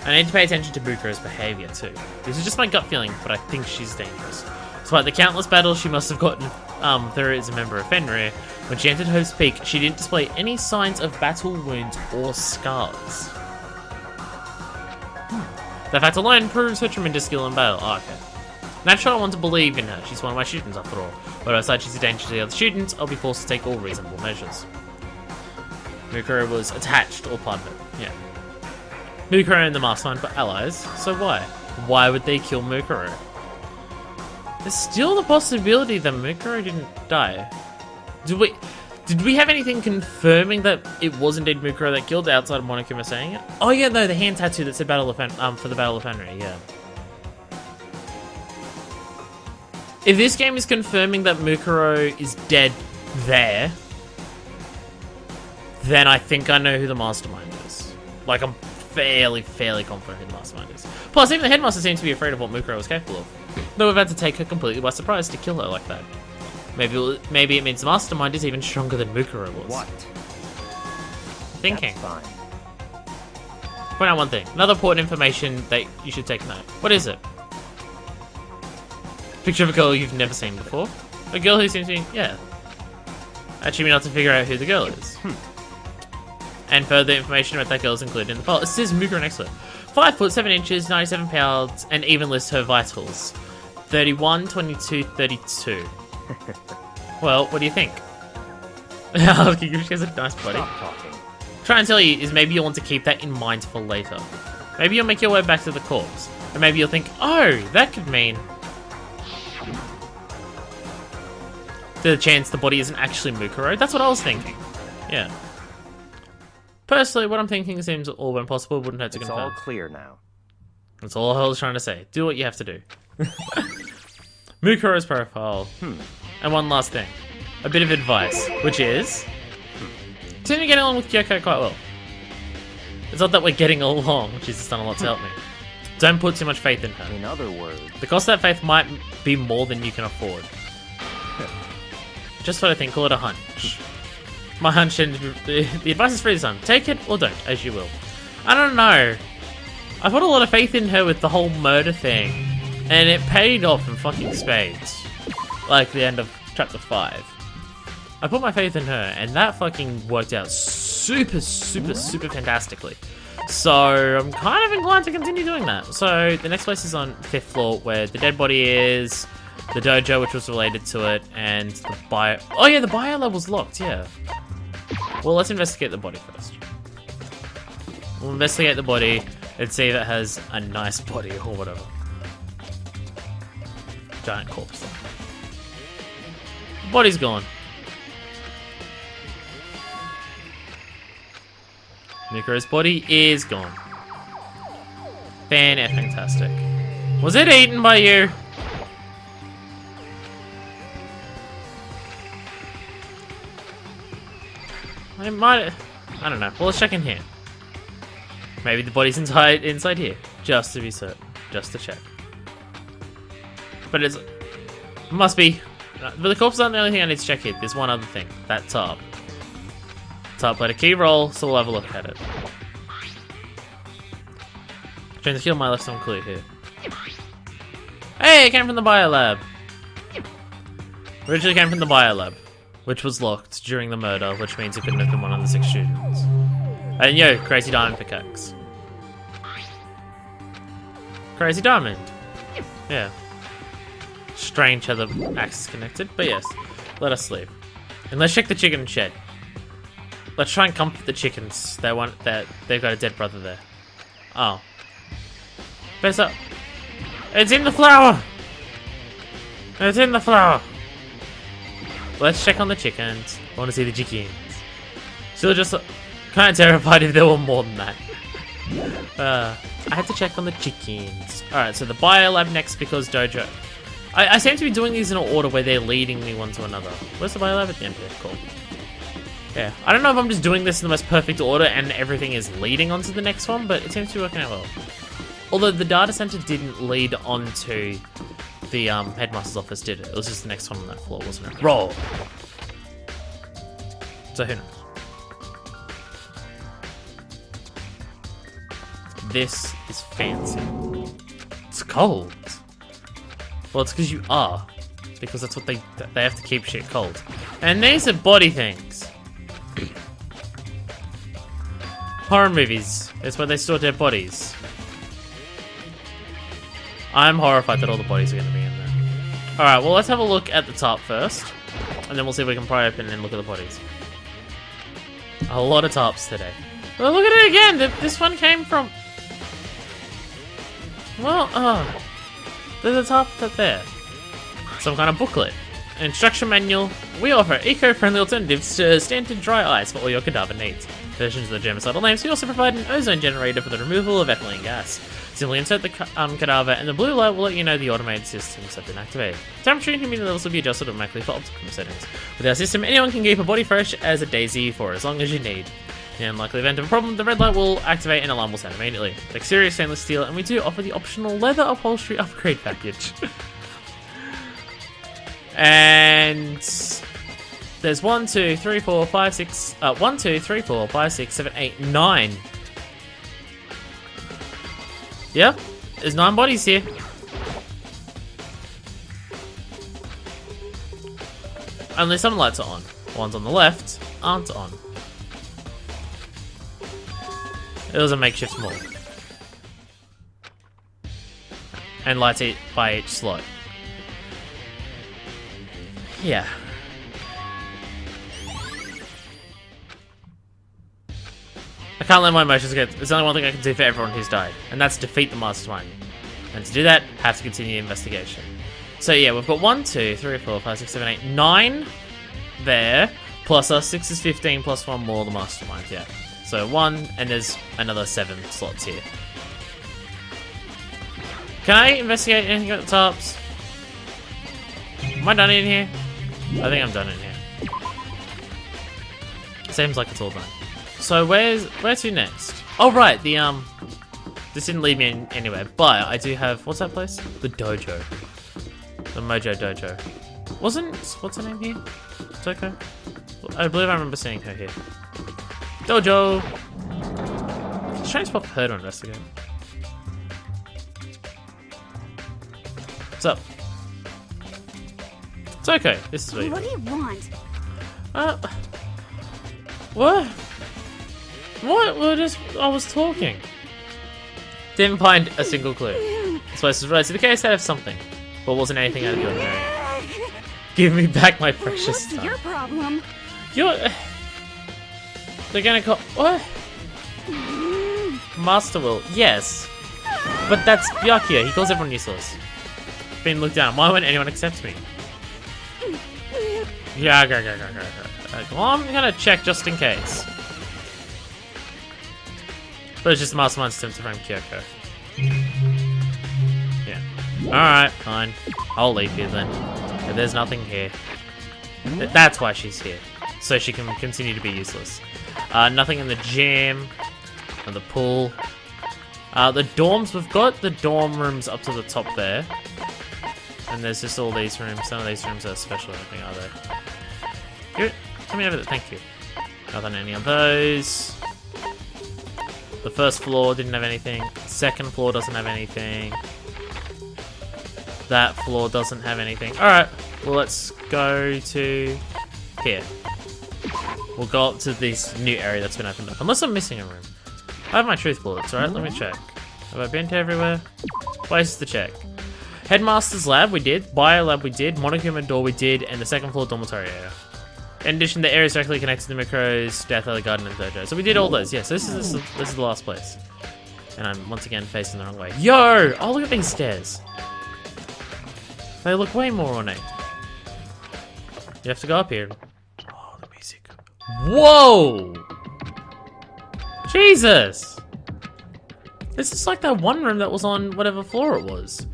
I need to pay attention to Mukuro's behavior too. This is just my gut feeling, but I think she's dangerous. Despite the countless battles she must have gotten through as a member of Fenrir, when she entered Hope's Peak, she didn't display any signs of battle wounds or scars. That fact alone proves her tremendous skill in battle. Oh, okay. Naturally, I want to believe in her. She's one of my students after all. But aside she's a danger to the other students, I'll be forced to take all reasonable measures. Mukuro was attached, or part of it. Yeah. Mukuro and the Mastermind were allies, so why? Why would they kill Mukuro? There's still the possibility that Mukuro didn't die. Did we have anything confirming that it was indeed Mukuro that killed outside of Monokuma saying it? Oh yeah, no, the hand tattoo that said for the Battle of Fenrir, yeah. If this game is confirming that Mukuro is dead there, then I think I know who the Mastermind is. Like, I'm fairly confident who the Mastermind is. Plus, even the Headmaster seems to be afraid of what Mukuro was capable of. Though we've had to take her completely by surprise to kill her like that. Maybe it means the Mastermind is even stronger than Mukuro was. What? Thinking. That's fine. Point out one thing. Another important information that you should take note. What is it? Picture of a girl you've never seen before. A girl who seems to be, yeah. Actually, we have to figure out who the girl is. And further information about that girl is included in the file. It says Mukuro next to it. 5 foot 7 inches, 97 pounds, and even lists her vitals. 31, 22, 32. Well, what do you think? She has a nice body. Stop talking. Try and tell you is maybe you'll want to keep that in mind for later. Maybe you'll make your way back to the corpse. And maybe you'll think, oh, that could mean... the chance the body isn't actually Mukuro. That's what I was thinking. Yeah. Personally, what I'm thinking seems all when possible wouldn't hurt to It's confirm. all clear now. That's all I was trying to say. Do what you have to do. Mukuro's profile. And one last thing. A bit of advice, which is... continue getting along with Kyoko quite well. It's not that we're getting along, she's just done a lot to help me. Don't put too much faith in her. In other words, The cost of that faith might be more than you can afford. Just what I think, call it a hunch. My hunch, and the advice is free this time. Take it or don't, as you will. I don't know. I put a lot of faith in her with the whole murder thing, and it paid off in fucking spades. Like the end of chapter 5. I put my faith in her, and that fucking worked out super fantastically. So I'm kind of inclined to continue doing that. So the next place is on 5th floor, where the dead body is, the dojo, which was related to it, and the bio... oh yeah, the bio level's locked, yeah. Well, let's investigate the body first. We'll investigate the body and see if it has a nice body or whatever. Giant corpse. Body's gone. Mukuro's body is gone. Fantastic. Was it eaten by you? I might... I don't know. Well, let's check in here. Maybe the body's inside here. Just to be certain. Just to check. But it must be... but the corpse isn't the only thing I need to check here. There's one other thing. That top. Top played a key role, so we'll have a look at it. Trying to kill my left some clue here. Hey, it came from the biolab. Originally came from the biolab, which was locked during the murder, which means it couldn't have been one of the 6 students. And yo, Crazy Diamond pickaxe. Crazy Diamond. Yeah. Strange how the axe is connected, but yes. Let us leave. And let's check the chicken shed. Let's try and comfort the chickens. They've got a dead brother there. Oh. There's a... it's in the flour! It's in the flour! Let's check on the chickens. I want to see the chickens. Still just kind of terrified if there were more than that. I had to check on the chickens. Alright, so the biolab next because dojo. I seem to be doing these in an order where they're leading me one to another. Where's the biolab at the end here? Cool. Yeah, I don't know if I'm just doing this in the most perfect order and everything is leading onto the next one, but it seems to be working out well. Although the data center didn't lead onto the headmaster's office, did it? It was just the next one on that floor, wasn't it? Roll! So who knows? This is fancy. It's cold. Well, it's because you are. Because that's what they have to keep shit cold. And these are body things. Horror movies. It's where they store dead bodies. I'm horrified that all the bodies are going to be in there. Alright, well let's have a look at the top first. And then we'll see if we can pry open and look at the bodies. A lot of tops today. Well, look at it again! This one came from... Well, there's a top there. Some kind of booklet. An instruction manual. We offer eco-friendly alternatives to standard dry ice for all your cadaver needs. Versions of the germicidal names. We also provide an ozone generator for the removal of ethylene gas. Simply insert the cadaver and the blue light will let you know the automated systems have been activated. Temperature and humidity levels will be adjusted automatically for optimum settings. With our system, anyone can keep a body fresh as a daisy for as long as you need. In the unlikely event of a problem, the red light will activate and alarm will sound immediately. The exterior is stainless steel and we do offer the optional leather upholstery upgrade package. And there's 1, 2, 3, 4, 5, 6, 1, 2, 3, 4, 5, 6, 7, 8, 9. Yep, there's 9 bodies here. Only some lights are on. The ones on the left aren't on. It was a makeshift mall. And lights by each slot. Yeah. I can't let my emotions get... There's only one thing I can do for everyone who's died, and that's defeat the mastermind. And to do that, have to continue the investigation. So yeah, we've got 1, 2, 3, 4, 5, 6, 7, 8, 9 there, plus our 6 is 15, plus 1 more, the mastermind, yeah. So 1, and there's another 7 slots here. Can I investigate anything at the tops? Am I done in here? I think I'm done in here. Seems like it's all done. So where to next? Oh right, the this didn't lead me anywhere, but I do have, what's that place? The dojo. The Mojo Dojo. What's her name here? Toko? I believe I remember seeing her here. Dojo! Let's try and spot her to investigate. What's up? It's okay. This is What do you want? What? What? I was talking. Didn't find a single clue. This place is related to the case out of something, but wasn't anything out of the ordinary. Give me back my precious What's time. your problem? They're gonna call... What? Master will. Yes. But that's Byakuya. He calls everyone useless. Been looked down. Why won't anyone accept me? Yeah, go. Well, I'm gonna check just in case. But it's just the mastermind's attempt to frame Kyoko. Yeah. Alright, fine. I'll leave here then. If there's nothing here. That's why she's here. So she can continue to be useless. Nothing in the gym. Or the pool. The dorms, we've got the dorm rooms up to the top there. And there's just all these rooms. Some of these rooms are special, I think, are they? Good. Come over there, thank you. Nothing in any of those. The first floor didn't have anything. Second floor doesn't have anything. That floor doesn't have anything. Alright, well let's go to here. We'll go up to this new area that's been opened up. Unless I'm missing a room. I have my truth bullets, alright? Let me check. Have I been to everywhere? Places to check. Headmaster's lab we did. Bio lab we did. Monokuma door we did. And the second floor dormitory area. In addition, the area is directly connected to the Micro's Death Alley Garden and Dojo. So we did all those. Yes, this is the last place. And I'm once again facing the wrong way. Yo! Oh, look at these stairs. They look way more ornate. You have to go up here. Oh, the music. Whoa! Jesus! This is like that one room that was on whatever floor it was.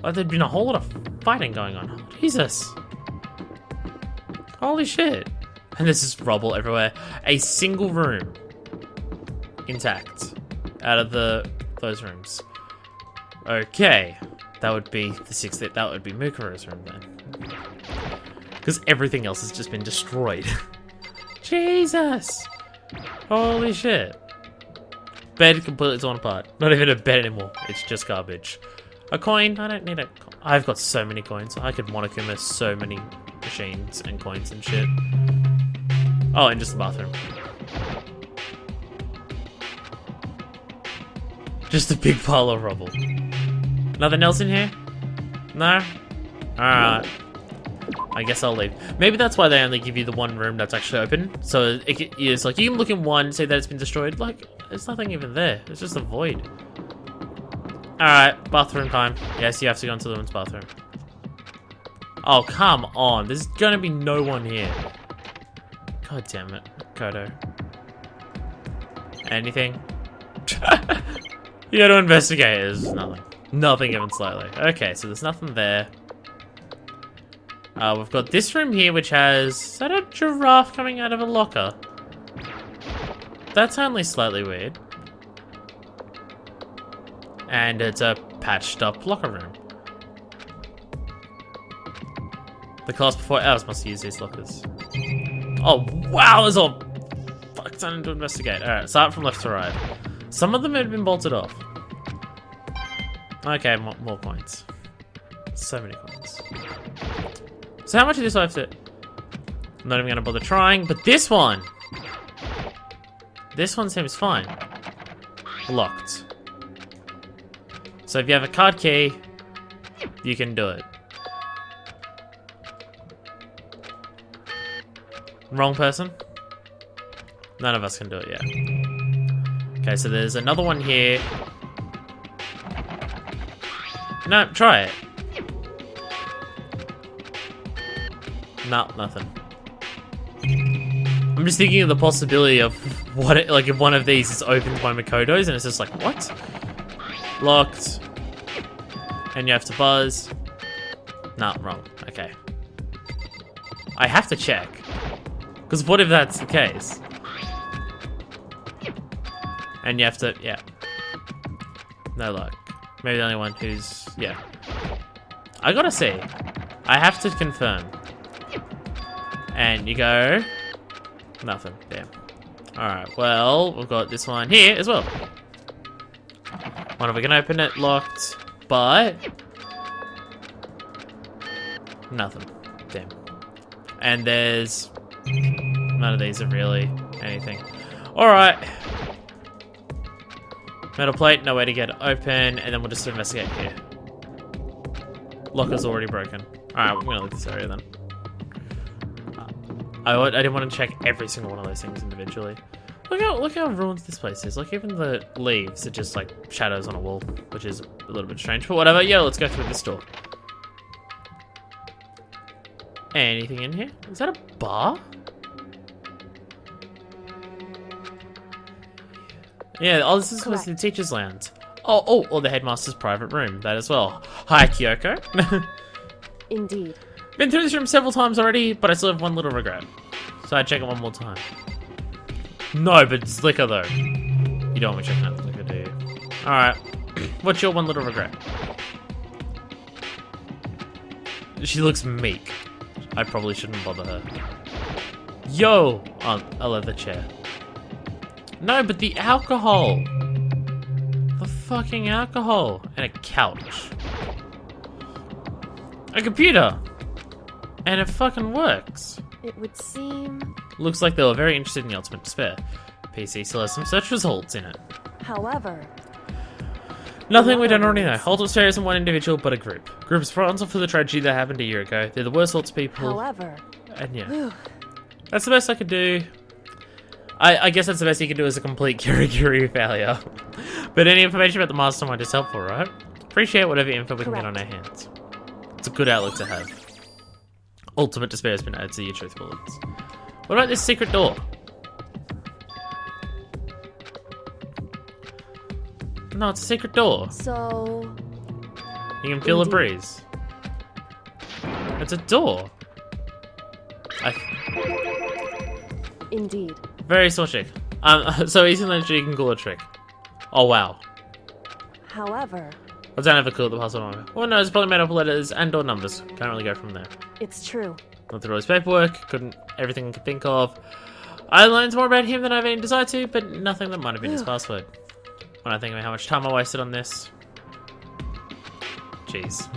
Like there'd been a whole lot of fighting going on. Jesus. Holy shit. And there's just rubble everywhere. A single room. Intact. Out of those rooms. Okay. That would be the sixth. That would be Mukuro's room then. Because everything else has just been destroyed. Jesus! Holy shit. Bed completely torn apart. Not even a bed anymore. It's just garbage. A coin? I don't need a coin. I've got so many coins. I could Monokuma so many machines and coins and shit. Oh, and just the bathroom. Just a big pile of rubble. Nothing else in here? No? Alright. I guess I'll leave. Maybe that's why they only give you the one room that's actually open. So it's like you can look in one, say that it's been destroyed. Like, there's nothing even there. It's just a void. Alright, bathroom time. Yes, you have to go into the women's bathroom. Oh, come on. There's gonna be no one here. God damn it. Kodo. Anything? You gotta investigate. There's nothing. Nothing even slightly. Okay, so there's nothing there. We've got this room here, which has... Is that a giraffe coming out of a locker? That's only slightly weird. And it's a patched up locker room. The class before ours must use these lockers. Oh, wow, there's all... Fuck, time to investigate. Alright, start from left to right. Some of them had been bolted off. Okay, more coins. So many coins. So how much of this do I have to... I'm not even going to bother trying, but this one! This one seems fine. Locked. So if you have a card key, you can do it. Wrong person? None of us can do it yet. Okay, so there's another one here. No, try it. No, nothing. I'm just thinking of the possibility of what it, like if one of these is opened by Makoto's and it's just like, what? Locked. And you have to buzz. Nah, wrong. Okay. I have to check. Because what if that's the case? And you have to, yeah. No luck. Maybe the only one who's, yeah. I gotta see. I have to confirm. And you go... Nothing. Damn. Alright, well, we've got this one here as well. One of we can open it, locked, but... Nothing. Damn. And there's... None of these are really anything. Alright. Metal plate, no way to get it open, and then we'll just investigate here. Locker's already broken. Alright, we're gonna leave this area then. I didn't want to check every single one of those things individually. Look how ruined this place is. Like, even the leaves are just like shadows on a wall, which is a little bit strange, but whatever. Yeah, let's go through this door. Anything in here? Is that a bar? Yeah, oh, this was the teacher's lounge. Oh, the headmaster's private room. That as well. Hi, Kyoko. Indeed. Been through this room several times already, but I still have one little regret. So I'd check it one more time. No, but it's liquor though. You don't want me checking out the liquor, do you? Alright. What's your one little regret? She looks meek. I probably shouldn't bother her. Yo! Oh, a leather chair. No, but the alcohol! The fucking alcohol! And a couch. A computer! And it fucking works. It would seem... Looks like they were very interested in the Ultimate Despair. PC still has some search results in it. However... Nothing we don't already know. Ultimate Despair isn't one individual, but a group. Group is responsible for the tragedy that happened a year ago. They're the worst sorts of people. However... And yeah. That's the best I could do. I guess that's the best you can do as a complete Kirigiri failure. But any information about the mastermind is helpful, right? Appreciate whatever info we can get on our hands. It's a good outlook to have. Ultimate Despair has been added to your truth bullets. What about this secret door? No, it's a secret door. So, You can feel a Indeed. breeze. It's a door. indeed. Very small trick. So easy that you can call a trick. Oh wow. However, I don't have a clue what the password on it. Well, no, it's probably made up of letters and or numbers. Can't really go from there. it's true. Went through all his paperwork, couldn't everything I could think of. I learned more about him than I've any desire to, but nothing that might have been his password. When I think about how much time I wasted on this. Jeez.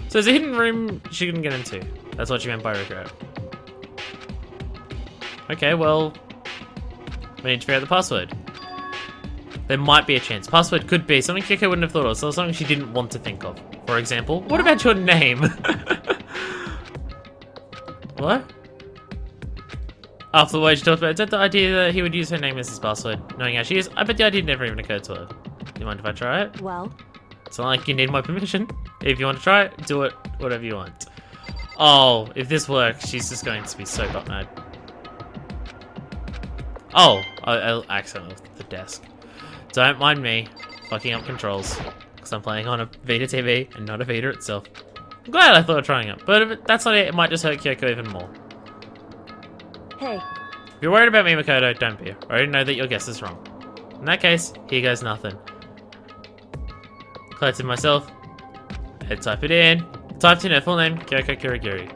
So there's a hidden room she couldn't get into. That's what she meant by regret. Okay, well, we need to figure out the password. There might be a chance. Password could be something Kyoko wouldn't have thought of, so something she didn't want to think of. For example, what about your name? What? After the way she talked about it, is that the idea that he would use her name as his password? Knowing how she is, I bet the idea never even occurred to her. Do you mind if I try it? Well, It's not like you need my permission. If you want to try it, do it, whatever you want. Oh, if this works, she's just going to be so butt mad. Oh, I accidentally left the desk. Don't mind me fucking up controls, because I'm playing on a Vita TV and not a Vita itself. I'm glad I thought of trying it, but if that's not it, it might just hurt Kyoko even more. hey, If you're worried about me, Makoto, don't be. I already know that your guess is wrong. In that case, here goes nothing. Collected myself. Had to type it in. Typed in her full name, Kyoko Kirigiri.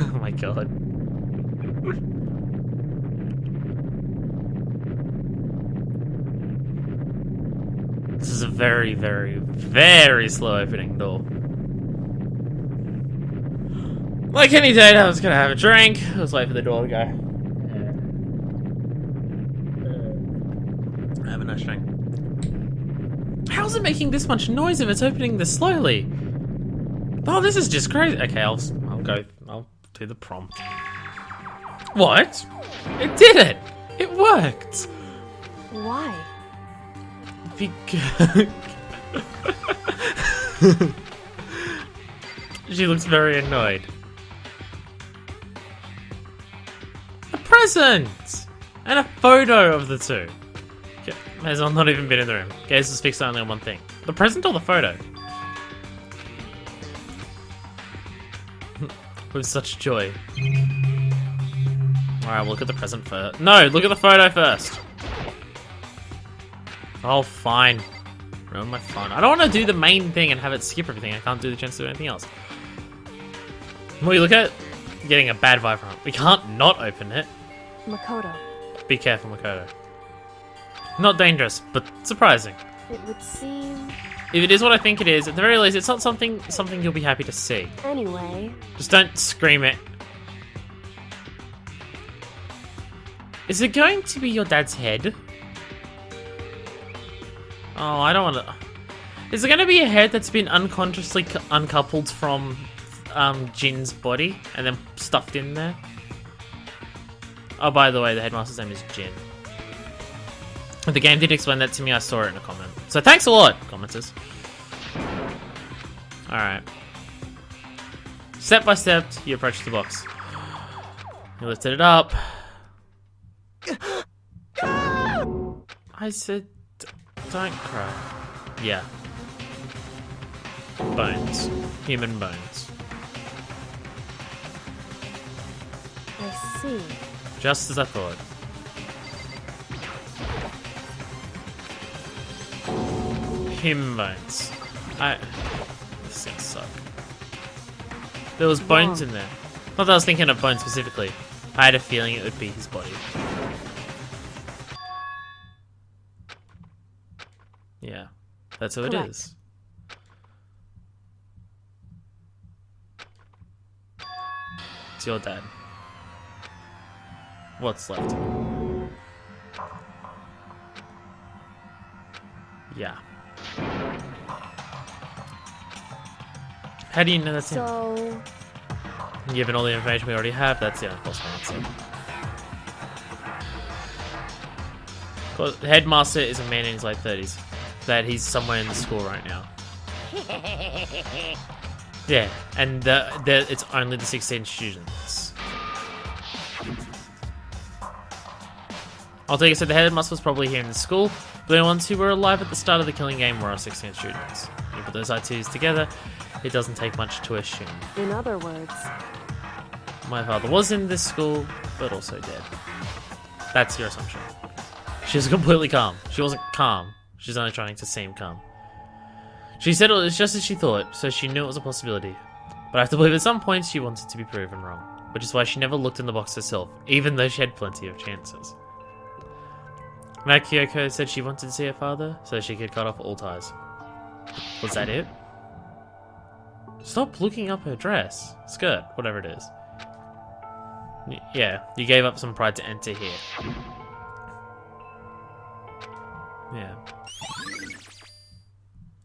Oh my god. This is a very, very, very slow opening door. Like any date, I was gonna have a drink. I was waiting for the door to go. Have a nice drink. How's it making this much noise if it's opening this slowly? Oh, this is just crazy. Okay, I'll do the prompt. What? It did it! It worked! why? Because... She looks very annoyed. A present! And a photo of the two. Okay, may as well not even been in the room. Gaze was fixed only on one thing. The present or the photo? With such joy. Alright, we'll look at the present first. No, look at the photo first. Oh, fine. Ruin my fun. I don't want to do the main thing and have it skip everything. I can't do the chance to do anything else. What you look at? Getting a bad vibe from it. We can't not open it. Makoto, Be careful, Makoto. Not dangerous, but surprising. it would seem... If it is what I think it is, at the very least, it's not something you'll be happy to see. Anyway, Just don't scream it. Is it going to be your dad's head? Oh, I don't want to... Is it going to be a head that's been unconsciously uncoupled from Jin's body and then stuffed in there? Oh, by the way, the headmaster's name is Jin. If the game did explain that to me, I saw it in a comment. So thanks a lot, commenters. Alright. Step by step, you approach the box. You lifted it up. I said, don't cry. Yeah. Bones. Human bones. I see. Just as I thought. Human bones. This thing suck. There was bones in there. Not that I was thinking of bones specifically. I had a feeling it would be his body. Yeah. That's who it Correct. is. It's your dad. What's left? Yeah. How do you know that's him? So, Given all the information we already have, that's the only possible answer. Well, the headmaster is a man in his late 30s. That he's somewhere in the school right now. Yeah, and it's only the 16 students. I'll take it so the headmaster was probably here in the school, but the ones who were alive at the start of the killing game were our 16 students. You put those ITs together, it doesn't take much to assume. In other words, My father was in this school, but also dead. That's your assumption. She was completely calm. She wasn't calm. She's only trying to seem calm. She said it was just as she thought, so she knew it was a possibility. But I have to believe at some point she wanted to be proven wrong, which is why she never looked in the box herself, even though she had plenty of chances. Kyoko said she wanted to see her father, so she could cut off all ties. Was that it? Stop looking up her dress, skirt, whatever it is. Yeah, you gave up some pride to enter here. Yeah.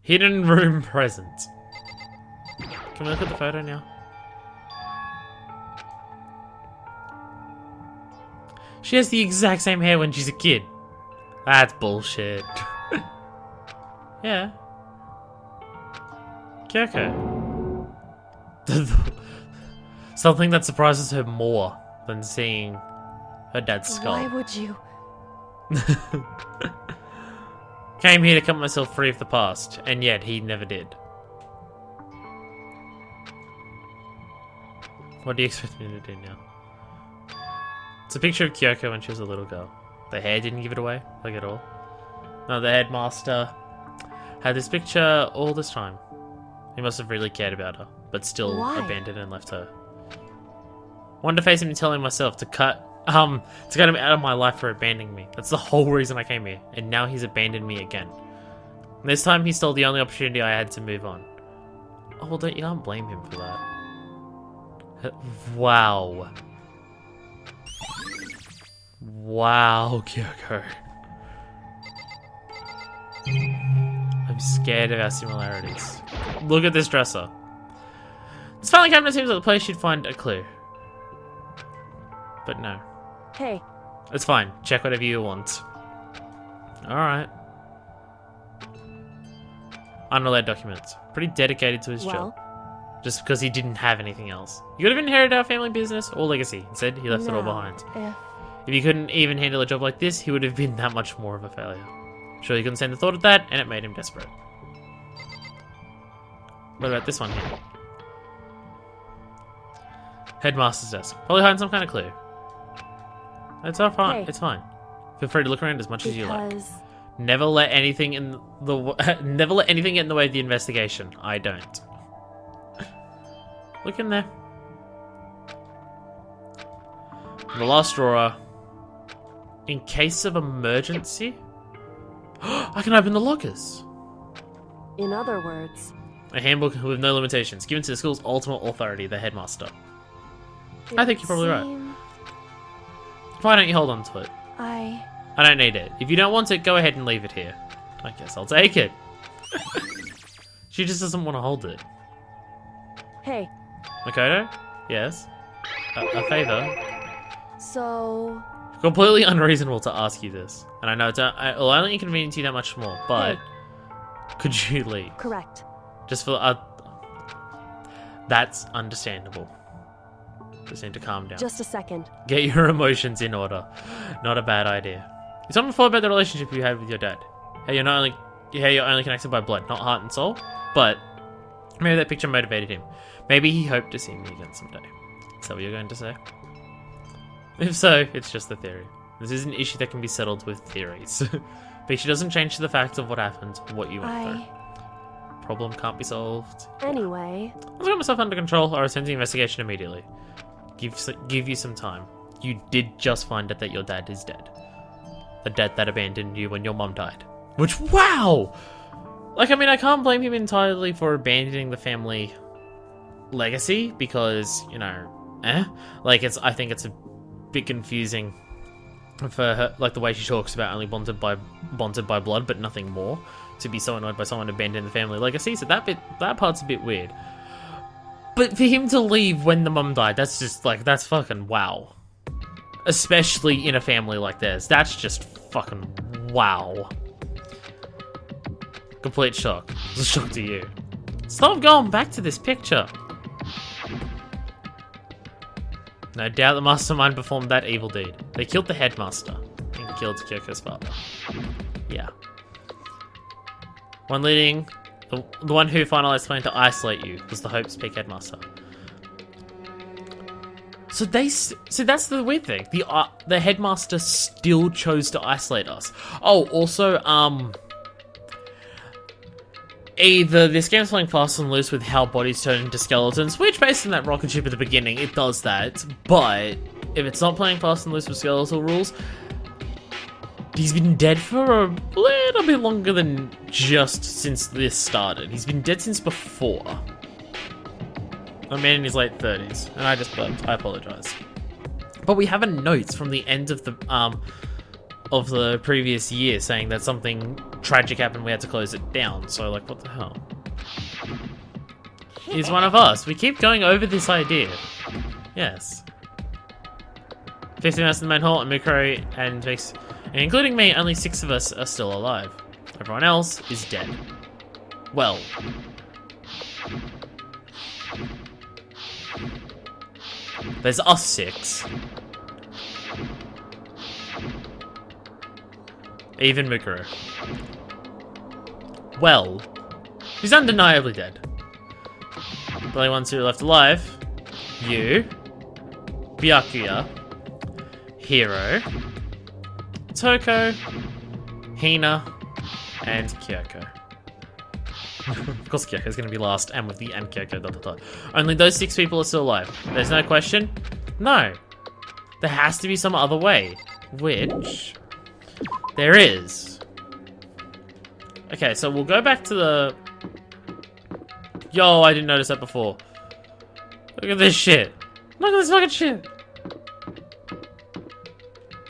Hidden room present. Can we look at the photo now? She has the exact same hair when she's a kid. That's bullshit. Yeah. Kyoko. Something that surprises her more than seeing her dad's skull. why would you? Came here to cut myself free of the past, and yet he never did. What do you expect me to do now? It's a picture of Kyoko when she was a little girl. The hair didn't give it away, like at all. No, the headmaster had this picture all this time. He must have really cared about her, but still Why? abandoned and left her. Wanted to face him and tell him myself to cut him out of my life for abandoning me. That's the whole reason I came here, and now he's abandoned me again. And this time he stole the only opportunity I had to move on. Oh, well, you can't blame him for that. Wow. Wow, Kyoko. I'm scared of our similarities. Look at this dresser. This filing cabinet seems like the place you'd find a clue. But no. Hey, It's fine. Check whatever you want. Alright. Unrelated documents. Pretty dedicated to his job. well, Just because he didn't have anything else. He could have inherited our family business or legacy. Instead, he left it all now, behind. If he couldn't even handle a job like this, he would have been that much more of a failure. Sure, he couldn't stand the thought of that, and it made him desperate. What about this one here? Headmaster's desk. Probably hiding some kind of clue. It's all fine. Hey. It's fine. Feel free to look around as much as you like. because Never let anything in the never let anything get in the way of the investigation. I don't. Look in there. The last drawer. In case of emergency. I can open the lockers. in other words, A handbook with no limitations, given to the school's ultimate authority, the headmaster. it I think you're probably right. seem Why don't you hold on to it? I I don't need it. If you don't want it, go ahead and leave it here. I guess I'll take it. She just doesn't want to hold it. Hey, Makoto? Yes? A favor? so Completely unreasonable to ask you this. And I know it'll only inconvenience you that much more, but could you leave? correct. Just for that's understandable. Just need to calm down. Just a second. Get your emotions in order. Not a bad idea. You told me before about the relationship you had with your dad. How you're only connected by blood, not heart and soul. But maybe that picture motivated him. Maybe he hoped to see me again someday. Is that what you're going to say? If so, it's just a theory. This is an issue that can be settled with theories. Picture doesn't change the fact of what happened, what you went through. Problem can't be solved. Anyway, I'll get myself under control or attend the investigation immediately. Give you some time. You did just find out that your dad is dead. The dad that abandoned you when your mom died. Which, wow! Like, I mean, I can't blame him entirely for abandoning the family legacy because, you know, Like, I think it's a bit confusing for her, like the way she talks about only bonded by blood, but nothing more. To be so annoyed by someone abandoning the family legacy, so that part's a bit weird. But for him to leave when the mum died, that's just like, that's fucking wow. Especially in a family like theirs, that's just fucking wow. Complete shock. It's a shock to you. Stop going back to this picture. No doubt the mastermind performed that evil deed. They killed the headmaster. In killed Kyoko's father. Yeah. One leading... The one who finalized the plan to isolate you was the Hope's Peak headmaster. So that's the weird thing. The headmaster still chose to isolate us. Oh, also, either this game's playing fast and loose with how bodies turn into skeletons, which based on that rocket ship at the beginning, it does that. But if it's not playing fast and loose with skeletal rules, he's been dead for a little bit longer than just since this started. He's been dead since before. A man in his late 30s, and I just burped. I apologize. But we have a note from the end of the previous year saying that something tragic happened. We had to close it down. So, like, what the hell? He's one of us. We keep going over this idea. Yes. 15 of us in the main hall, and Mikro and including me, only 6 of us are still alive. Everyone else is dead. Well. There's us 6. Even Mikuro. Well. He's undeniably dead. The only ones who are left alive. You. Byakuya. Hiro. Toko. Hina. And Kyoko. Of course Kyoko's gonna be last, and with the and Kyoko, ... Only those 6 people are still alive. There's no question? No. There has to be some other way. Which... there is. Okay, so we'll go back to the... Yo, I didn't notice that before. Look at this shit. Look at this fucking shit.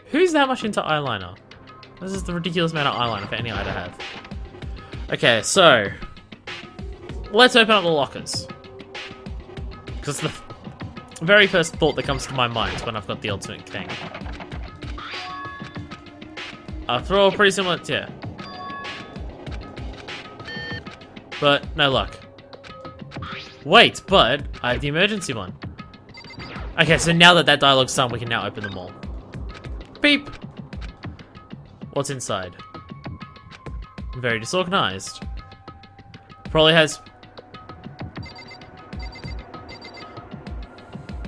Who's that much into eyeliner? This is the ridiculous amount of eyeliner for any eye to have. Okay, so... let's open up the lockers. Because the very first thought that comes to my mind when I've got the ultimate thing. After all, pretty similar, yeah. But, no luck. Wait, but I have the emergency one. Okay, so now that dialogue's done, we can now open them all. Beep! What's inside? Very disorganized. Probably has...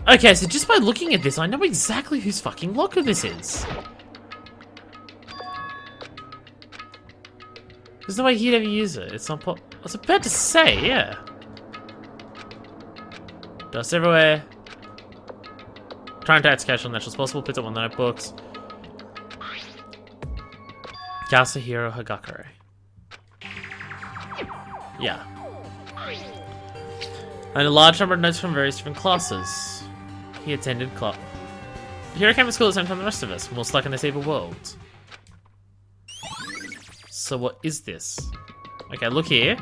Okay, so just by looking at this, I know exactly whose fucking locker this is. There's no way he'd ever use it. It's not I was about to say, yeah. Dust everywhere. Trying to act as casual and natural as possible. Picked up 1 of the notebooks. Yasuhiro Hagakure. Yeah. And a large number of notes from various different classes. He attended club. Hiro came to school at the same time the rest of us. We're all stuck in this evil world. So what is this? Okay, look here.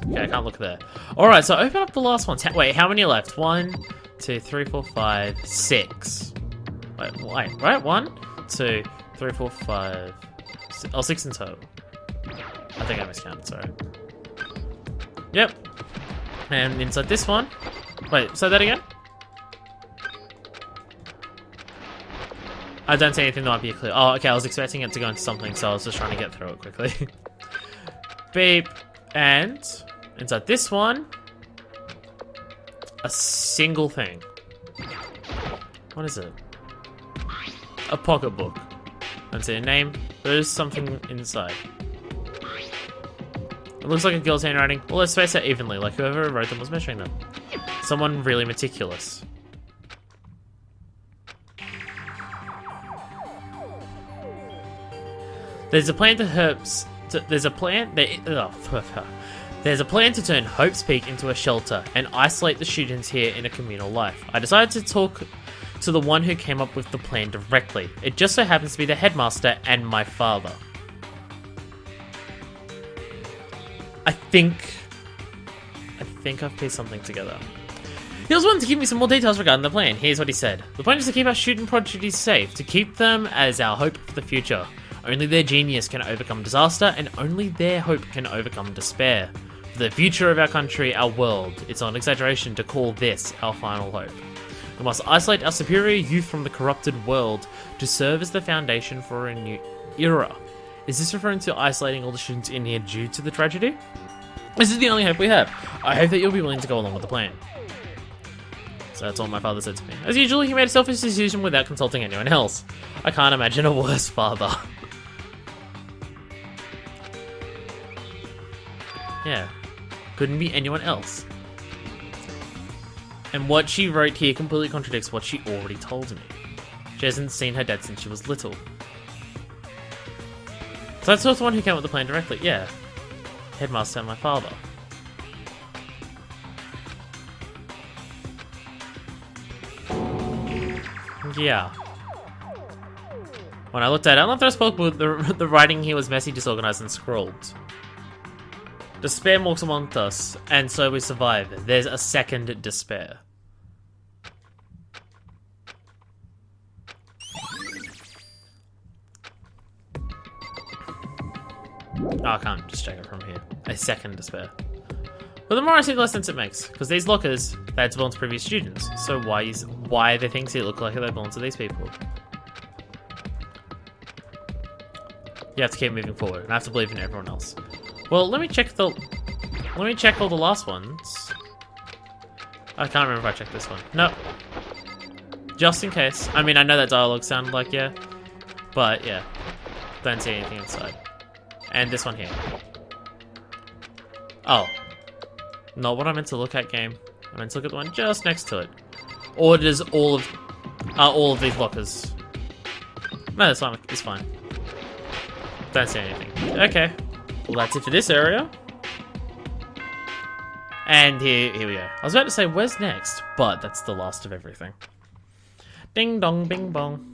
Okay, I can't look there. Alright, so open up the last ones. Wait, how many are left? 1, 2, 3, 4, 5, 6. Wait, right? 1, 2, 3, 4, 5, 6. Oh, 6 in total. I think I miscounted, sorry. Yep. And inside this one... Wait, say that again? I don't see anything that might be a clue. Oh, okay, I was expecting it to go into something, so I was just trying to get through it quickly. Beep. And inside this one, a single thing. What is it? A pocketbook. I don't see a name. There is something inside. It looks like a girl's handwriting. Well, let's space it evenly, like whoever wrote them was measuring them. Someone really meticulous. There's a plan to there's a plan to turn Hope's Peak into a shelter and isolate the students here in a communal life. I decided to talk to the one who came up with the plan directly. It just so happens to be the headmaster and my father. I think I've pieced something together. He was wanting to give me some more details regarding the plan. Here's what he said. The plan is to keep our student prodigies safe, to keep them as our hope for the future. Only their genius can overcome disaster, and only their hope can overcome despair. For the future of our country, our world, it's not an exaggeration to call this our final hope. We must isolate our superior youth from the corrupted world to serve as the foundation for a new era. Is this referring to isolating all the students in here due to the tragedy? This is the only hope we have. I hope that you'll be willing to go along with the plan. So that's all my father said to me. As usual, he made a selfish decision without consulting anyone else. I can't imagine a worse father. Yeah, couldn't be anyone else. And what she wrote here completely contradicts what she already told me. She hasn't seen her dad since she was little. So that's not the one who came up with the plan directly. Yeah, headmaster and my father. Yeah. When I looked at it, I love that I spoke with the writing here was messy, disorganized, and scrawled. Despair walks amongst us, and so we survive. There's a second despair. Oh, I can't just check it from here. A second despair. But the more I see, the less sense it makes. Because these lockers, they had to belong to previous students. So why the things here look like they belong to these people? You have to keep moving forward, and I have to believe in everyone else. Well, let me check all the last ones. I can't remember if I checked this one. No. Just in case. I mean, I know that dialogue sounded like yeah. But yeah. Don't see anything inside. And this one here. Oh. Not what I meant to look at, game. I meant to look at the one just next to it. Or does all of these lockers? No, that's fine. It's fine. Don't see anything. Okay. Well, that's it for this area. And here we go. I was about to say, where's next? But that's the last of everything. Ding dong, bing bong.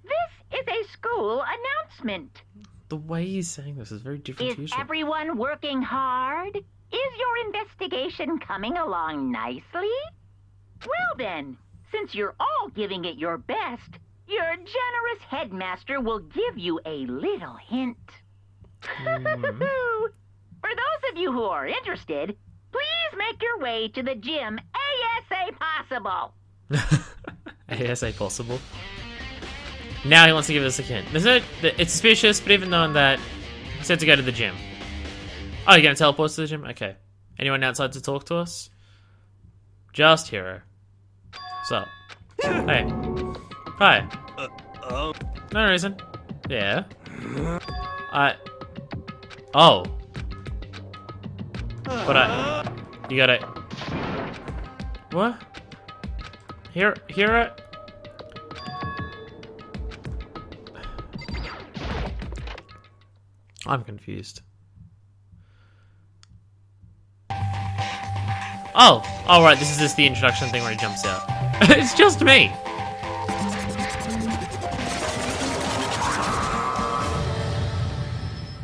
This is a school announcement. The way he's saying this is very different to Is usual. everyone working hard? Is your investigation coming along nicely? Well then, since you're all giving it your best, your generous headmaster will give you a little hint. For those of you who are interested, please make your way to the gym ASA possible. ASA possible. Now he wants to give us a hint. It's suspicious, but even knowing that, he said to go to the gym. Oh, you're gonna teleport us to the gym? Okay. Anyone outside to talk to us? Just Hero. So. Hey. Hi. No reason. Yeah. Oh. But you gotta. What? Hero? I'm confused. Oh, right. This is just the introduction thing where he jumps out. It's just me.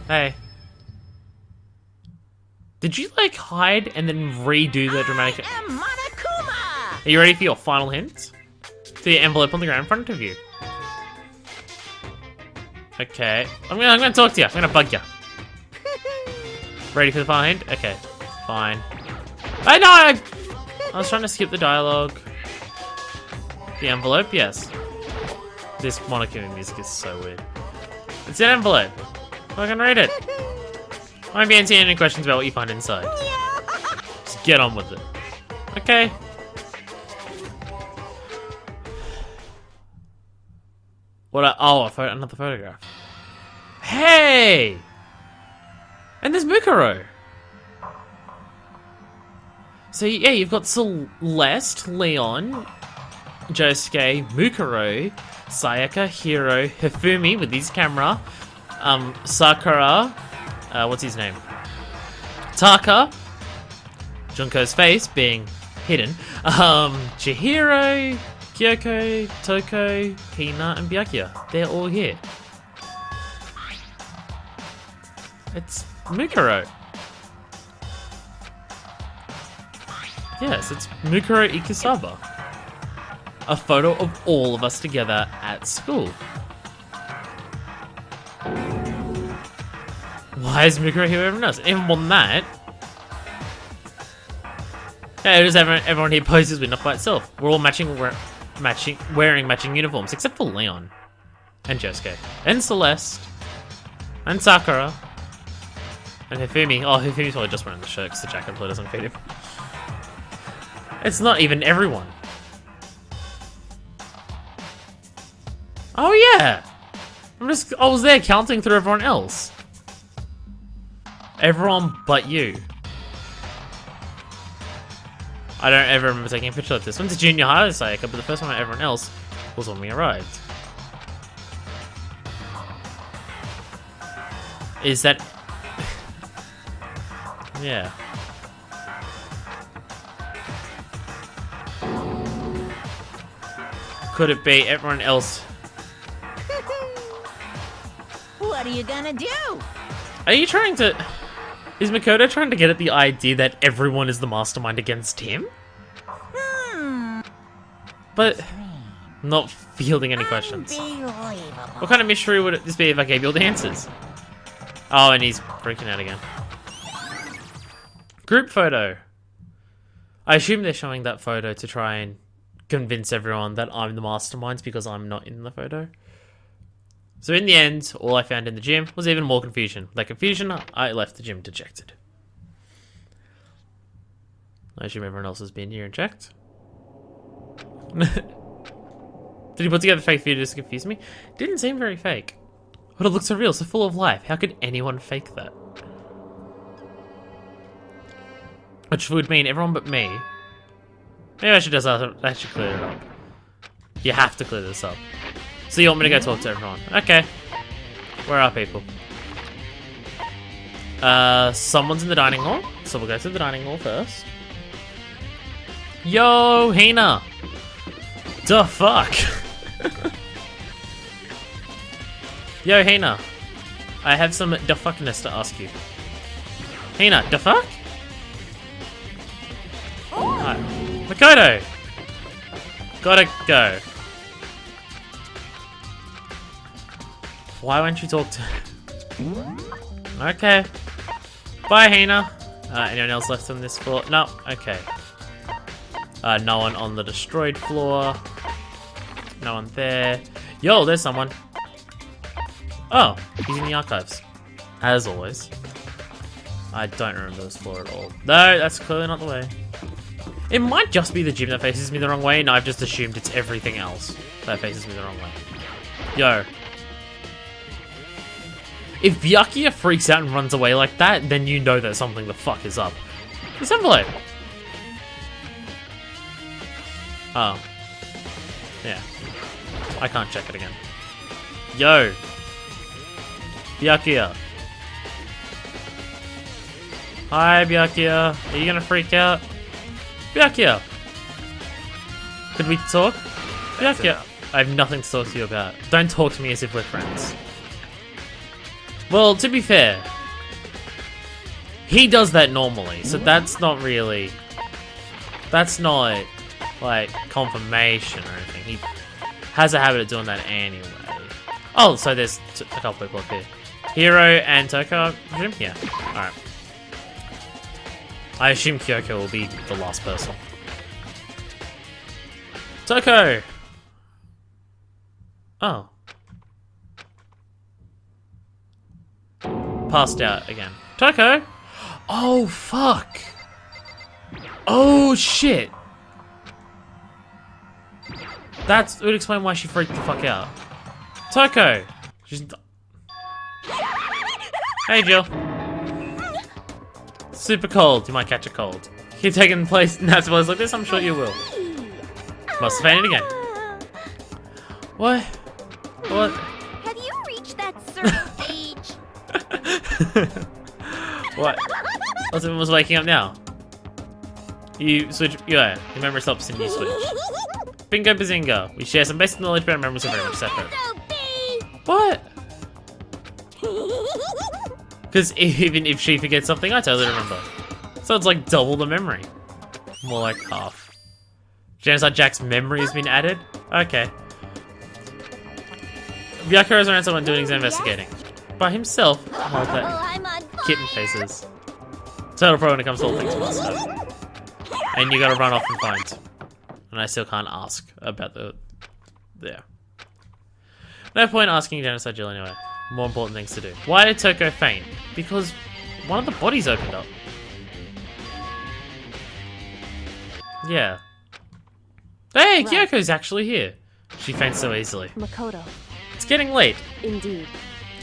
Hey. Did you like hide and then redo the dramatic? I am Monokuma! Are you ready for your final hint? The envelope on the ground in front of you. Okay, I'm gonna talk to you. I'm gonna bug you. Ready for the final hint? Okay, fine. I was trying to skip the dialogue. The envelope, yes. This Monokuma music is so weird. It's an envelope. I can read it. I won't be answering any questions about what you find inside. Just get on with it. Okay. Another photograph. Hey! And there's Mukuro. So yeah, you've got Celeste, Leon, Josuke, Mukuro, Sayaka, Hiro, Hifumi with his camera, Sakura, what's his name? Taka, Junko's face being hidden, Chihiro, Kyoko, Toko, Hina, and Byakuya. They're all here. It's Mukuro. Yes, it's Mukuro Ikusaba. A photo of all of us together at school. Why is Mukuro here with everyone else? Even more than that, Hey, does everyone here poses win off by itself? We're all wearing matching uniforms, except for Leon. And Josuke. And Celeste. And Sakura. And Hifumi. Oh, Hifumi's probably just wearing the shirt because the jacket probably doesn't fit him. It's not even everyone. Oh yeah! I was there counting through everyone else. Everyone but you. I don't ever remember taking a picture like this. Went to junior high, but the first one with everyone else was when we arrived. Is that... yeah. Could it be everyone else? What are you gonna do? Are you trying to... Is Makoto trying to get at the idea that everyone is the mastermind against him? But... not fielding any questions. What kind of mystery would this be if I gave you all the answers? Oh, and he's freaking out again. Group photo. I assume they're showing that photo to try and convince everyone that I'm the masterminds because I'm not in the photo. So in the end, all I found in the gym was even more confusion. Like confusion, I left the gym dejected. I assume everyone else has been here and checked. Did he put together fake video just to confuse me? Didn't seem very fake. But it looked so real, so full of life. How could anyone fake that? Which would mean everyone but me. Maybe I should just clear it up. You have to clear this up. So you want me to go talk to everyone? Okay. Where are people? Someone's in the dining hall. So we'll go to the dining hall first. Yo, Hina! The fuck? Yo, Hina. I have some the fuckness to ask you. Hina, the fuck? Hi. Makoto! Gotta go. Why won't you talk to... Okay. Bye, Hina. Anyone else left on this floor? No. Okay. No one on the destroyed floor. No one there. Yo, there's someone. Oh, he's in the archives. As always. I don't remember this floor at all. No, that's clearly not the way. It might just be the gym that faces me the wrong way, and I've just assumed it's everything else that faces me the wrong way. Yo. If Byakuya freaks out and runs away like that, then you know that something the fuck is up. This envelope. Oh. Yeah. I can't check it again. Yo. Byakuya. Hi, Byakuya. Are you gonna freak out? Byakuya. Could we talk? Byakuya. I have nothing to talk to you about. Don't talk to me as if we're friends. Well, to be fair, he does that normally, so that's not really... That's not, like, confirmation or anything. He has a habit of doing that anyway. Oh, so there's a couple people up here. Hiro and Toko, I presume? Yeah, alright. I assume Kyoko will be the last person. Toko! Oh. Passed out again. Toko! Oh, fuck! Oh, shit! That would explain why she freaked the fuck out. Toko! She's... Hey, Jill. Super cold. You might catch a cold. Keep taking place naps while it's like this, I'm sure you will. Must have fainted again. What? What? Have you reached that certain age? What? What's was waking up now? You switch. Yeah, your memory stops and you switch. Bingo bazinga. We share some basic knowledge, but our memories are very much separate. What? Because even if she forgets something, I totally remember. So it's like double the memory. More like half. Genocide Jack's memory has been added? Okay. Byakuya is around someone doing his investigating. By himself. Hold that. I'm on Kitten faces. Total pro when it comes to all things must have. And you gotta run off and find. And I still can't ask about the... Yeah. No point asking Genocide Jill anyway. More important things to do. Why did Toko faint? Because one of the bodies opened up. Yeah. Hey, Right. Kyoko's actually here. She faints so easily. Makoto. It's getting late. Indeed.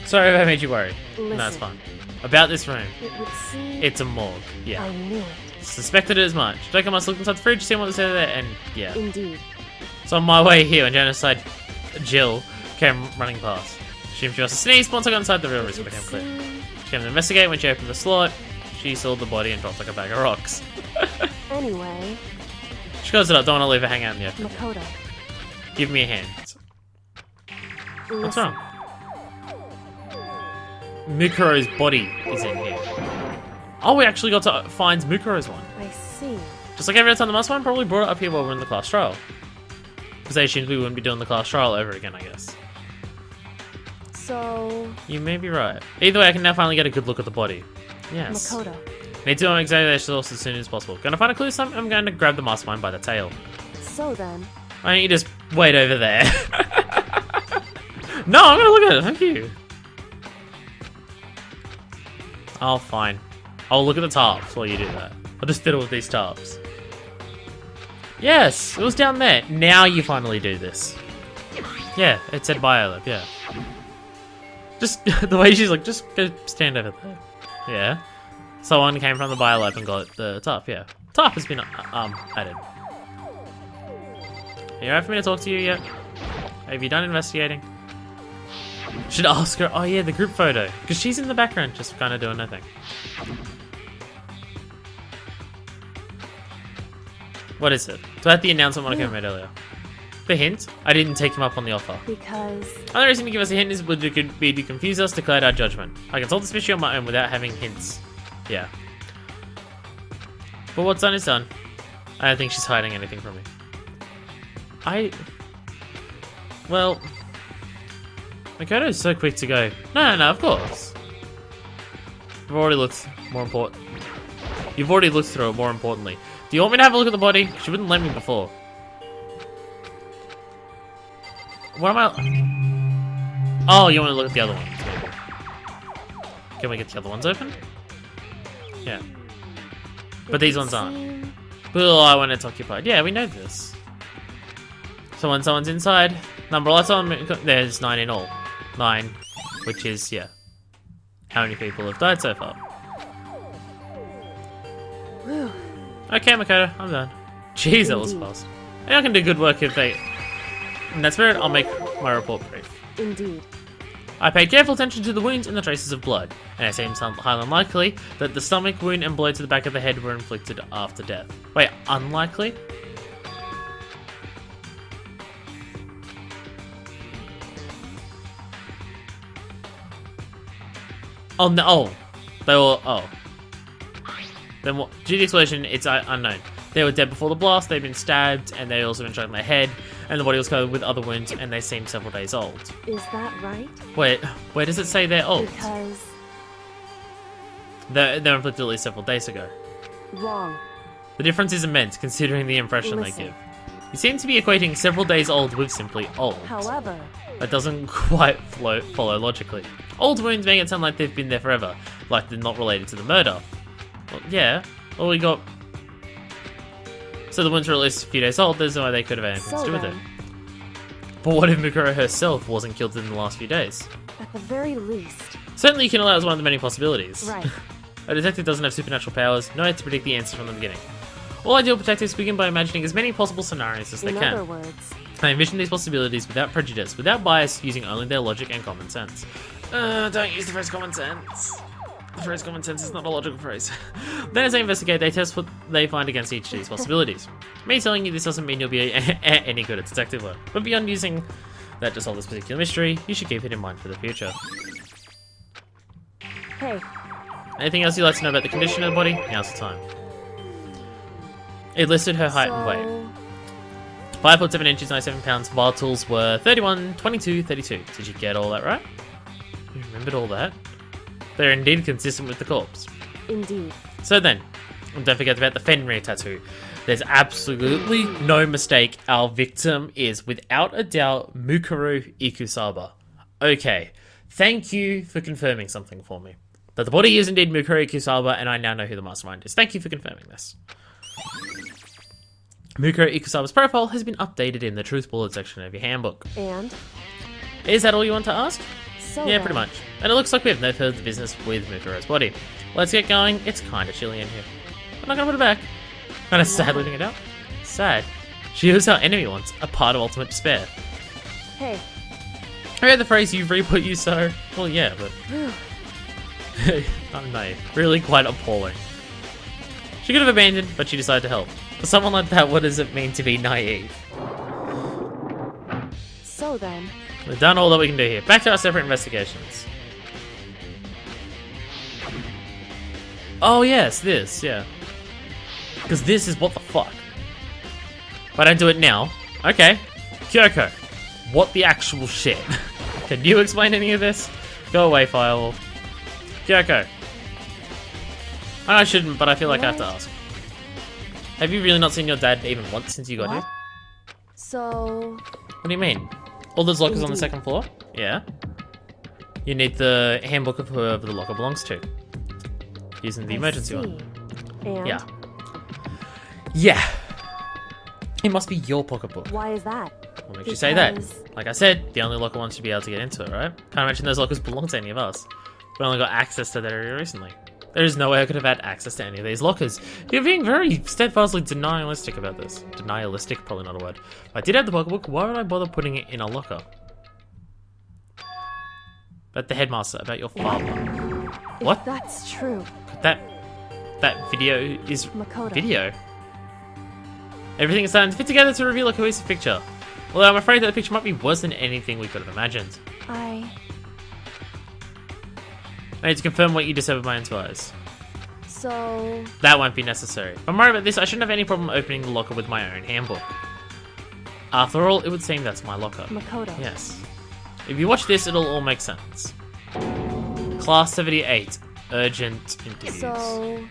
Sorry if I made you worry. Listen. No, it's fine. About this room. It would seem It's a morgue. Yeah. I knew it. Suspected it as much. Toko must look inside the fridge, see what was there, and yeah. Indeed. So on my way here, when Genocide Jill came running past. She must have sneezed once I got inside the real reason became clear. She came to investigate. When she opened the slot, she saw the body and dropped like a bag of rocks. Anyway, She closed it up, don't want to leave her hang out in the open. Makoto. Give me a hand. What's Listen. wrong? Mukuro's body is in here. Oh, we actually got to find Mukuro's one. I see. Just like every time the Mastermind probably brought it up here while we're in the class trial. Because they assumed we wouldn't be doing the class trial over again, I guess. So, You may be right. Either way, I can now finally get a good look at the body. Yes. Makoto. Need to examine their source as soon as possible. Gonna find a clue, I'm going to grab the Mastermind by the tail. So then, Why don't you just wait over there? No, I'm gonna look at it, thank you. Oh, fine. I'll look at the tarps while you do that. I'll just fiddle with these tarps. Yes, it was down there. Now you finally do this. Yeah, it said biolab, yeah. Just, the way she's like, just go stand over there. Yeah. Someone came from the biolab and got the tarp, yeah. Tarp has been, added. Are you alright for me to talk to you yet? Have you done investigating? Should ask her. Oh yeah, the group photo. Because she's in the background, just kind of doing nothing. What is it? So I had the announcement Monica made earlier. The hint? I didn't take him up on the offer. because Only reason to give us a hint is would it be to confuse us to cloud our judgment. I can solve this mystery on my own without having hints. Yeah. But what's done is done. I don't think she's hiding anything from me. Well... Makoto's so quick to go. No, of course. You've already looked more important. You've already looked through it, more importantly. Do you want me to have a look at the body? She wouldn't let me before. What am I... Oh, you want to look at the other ones, maybe. Can we get the other ones open? Yeah. But these ones aren't. Well, when it's occupied. Yeah, we know this. So when someone's inside, number of lights on, there's 9 in all. 9, which is, yeah. How many people have died so far? Whew. Okay, Makoto, I'm done. Jeez, that was fast. And I can do good work if they... In that spirit, I'll make my report brief. Indeed. I paid careful attention to the wounds and the traces of blood, and it seems highly unlikely that the stomach wound and blow to the back of the head were inflicted after death. Wait, unlikely? Oh no! Oh, they were. Oh. Then what? Due to the explosion, it's unknown. They were dead before the blast. They'd been stabbed, and they also been shot in their head, and the body was covered with other wounds, and they seem several days old. Is that right? Wait, where does it say they're old? Because They're inflicted at least several days ago. wrong. The difference is immense, considering the impression they Listen. give. You seem to be equating several days old with simply old. However, That doesn't quite follow logically. Old wounds make it sound like they've been there forever, like they're not related to the murder. Well, yeah. Well, we got... So the wounds were at least a few days old, there's no way they could have had anything to do with it. But what if Mikuro herself wasn't killed in the last few days? at the very least. Certainly you can allow as one of the many possibilities. Right. A detective doesn't have supernatural powers, no way to predict the answer from the beginning. All ideal detectives begin by imagining as many possible scenarios as they In can. other words, They envision these possibilities without prejudice, without bias, using only their logic and common sense. Don't use the phrase common sense. The phrase common sense is not a logical phrase. Then as they investigate, they test what they find against each of these possibilities. Me telling you this doesn't mean you'll be any good at detective work, but beyond using that to solve this particular mystery, you should keep it in mind for the future. hey, Anything else you'd like to know about the condition of the body? Now's the time. It listed her height and weight. 5 foot 7 inches, 97 pounds. Vitals were 31, 22, 32. Did you get all that right? You remembered all that? They're indeed consistent with the corpse. Indeed. So then, And don't forget about the Fenrir tattoo. There's absolutely no mistake. Our victim is, without a doubt, Mukuru Ikusaba. Okay, thank you for confirming something for me. That the body is indeed Mukuru Ikusaba, and I now know who the mastermind is. Thank you for confirming this. Mukuru Ikusaba's profile has been updated in the Truth Bullet section of your handbook. And? Is that all you want to ask? So Yeah, then, pretty much. And it looks like we have no further business with Mukuru's body. Let's get going. It's kinda chilly in here. I'm not gonna put it back. Kinda sad leaving it out. Sad. She is our enemy once, a part of ultimate despair. Hey, I heard the phrase, "you reap what you sow." Well, yeah, but... I'm naive. Really quite appalling. She could have abandoned, but she decided to help. For someone like that, what does it mean to be naive? so then, We've done all that we can do here. Back to our separate investigations. Oh yes, this, yeah. Because this is what the fuck. If I don't do it now... Okay. Kyoko. What the actual shit? Can you explain any of this? Go away, Firewall. Kyoko. I shouldn't, but I feel like I have to ask. Have you really not seen your dad even once since you got here? so... What do you mean? All those lockers on the second floor? Yeah. You need the handbook of whoever the locker belongs to. Using the emergency one. And? Yeah. Yeah. It must be your pocketbook. Why is that? What makes you say that? Because- Like I said, the only locker one should be able to get into it, right? Can't imagine those lockers belong to any of us. We only got access to that area recently. There is no way I could have had access to any of these lockers. You're being very steadfastly denialistic about this. Denialistic, probably not a word. If I did have the pocketbook, why would I bother putting it in a locker? About the headmaster, about your father. What? If that's true, That video is Makoto. video. Everything is starting to fit together to reveal a cohesive picture. Although I'm afraid that the picture might be worse than anything we could have imagined. I need to confirm what you just said with my own two eyes. So... That won't be necessary. If I'm worried about this, I shouldn't have any problem opening the locker with my own handbook. After all, it would seem that's my locker. Makoto. Yes. If you watch this, it'll all make sense. Class 78. Urgent interviews. So...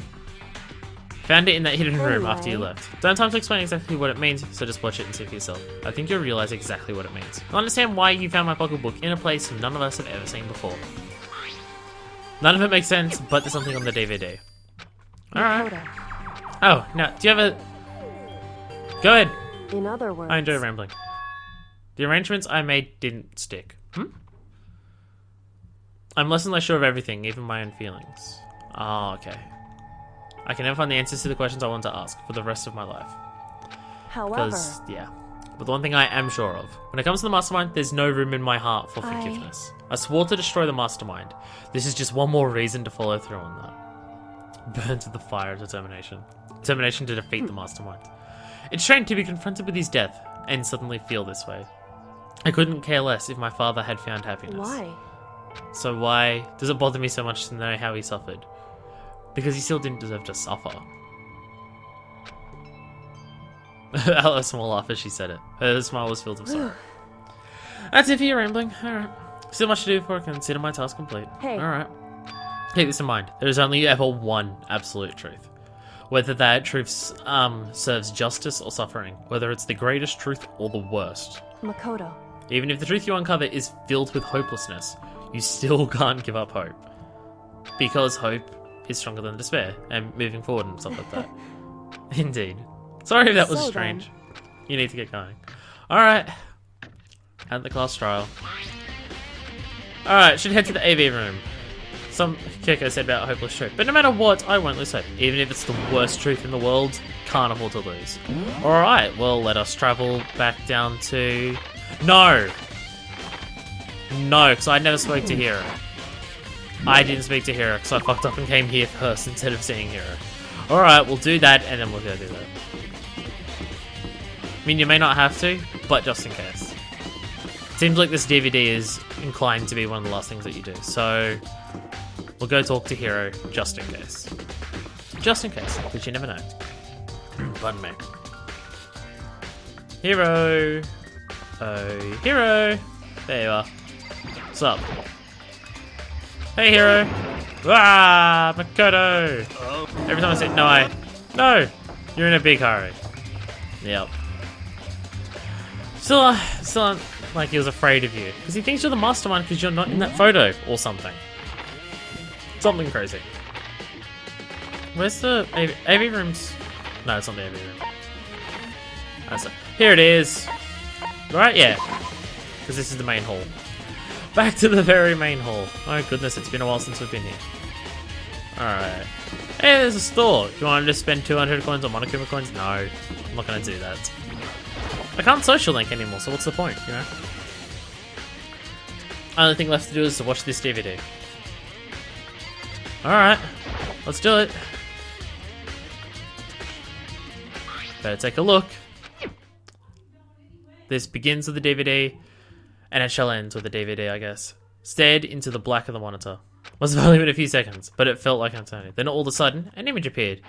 Found it in that hidden room after you Anyway. left. Don't have time to explain exactly what it means, so just watch it and see for yourself. I think you'll realize exactly what it means. You'll understand why you found my pocketbook in a place none of us have ever seen before. None of it makes sense, but there's something on the DVD. Alright. Makoto. Oh, now, do you have a... Go ahead. In other words... I enjoy rambling. The arrangements I made didn't stick. I'm less and less sure of everything, even my own feelings. Oh, okay. I can never find the answers to the questions I want to ask for the rest of my life. However... Because, yeah. But the one thing I am sure of, when it comes to the mastermind, there's no room in my heart for forgiveness. I swore to destroy the mastermind. This is just one more reason to follow through on that. Burns with the fire of determination. Determination to defeat the mastermind. It's strange to be confronted with his death and suddenly feel this way. I couldn't care less if my father had found happiness. Why? So why does it bother me so much to know how he suffered? Because he still didn't deserve to suffer. A small laugh as she said it. Her smile was filled with sorrow. That's it for your rambling. Alright. Still much to do before I consider my task complete. Hey. Alright. Keep this in mind. There is only ever one absolute truth. Whether that truth serves justice or suffering. Whether it's the greatest truth or the worst. Makoto. Even if the truth you uncover is filled with hopelessness, you still can't give up hope. Because hope is stronger than despair, and moving forward and stuff like that. Indeed. Sorry if that was So strange. You need to get going. Alright. And the class trial. Alright, should head to the AV room. Some Kyoko said about hopeless truth. But no matter what, I won't lose hope. Even if it's the worst truth in the world, can't afford to lose. Alright, well, let us travel back down to... No! No, because I never spoke to Hiro. I didn't speak to Hiro, because I fucked up and came here first instead of seeing Hiro. Alright, we'll do that, and then we'll go do that. I mean, you may not have to, but just in case. Seems like this DVD is inclined to be one of the last things that you do, so... We'll go talk to Hiro, just in case. Just in case, because you never know. Pardon me. Hiro! Oh, Hiro! There you are. What's up? Hey, Hiro! Ah, Makoto! Every time I say no, No! You're in a big hurry. Yep. Still like he was afraid of you. Because he thinks you're the mastermind because you're not in that photo or something. Something crazy. Where's the AV rooms? No, it's not the AV room. That's it. Here it is. Right? Yeah. Because this is the main hall. Back to the very main hall. Oh goodness, it's been a while since we've been here. Alright. Hey, there's a store. Do you want to just spend 200 coins on Monokuma coins? No. I'm not going to do that. I can't social link anymore, so what's the point, you know? Only thing left to do is to watch this DVD. Alright. Let's do it. Better take a look. This begins with the DVD, and it shall end with the DVD, I guess. Stared into the black of the monitor. Must have only been a few seconds, but it felt like an eternity. Then all of a sudden, an image appeared.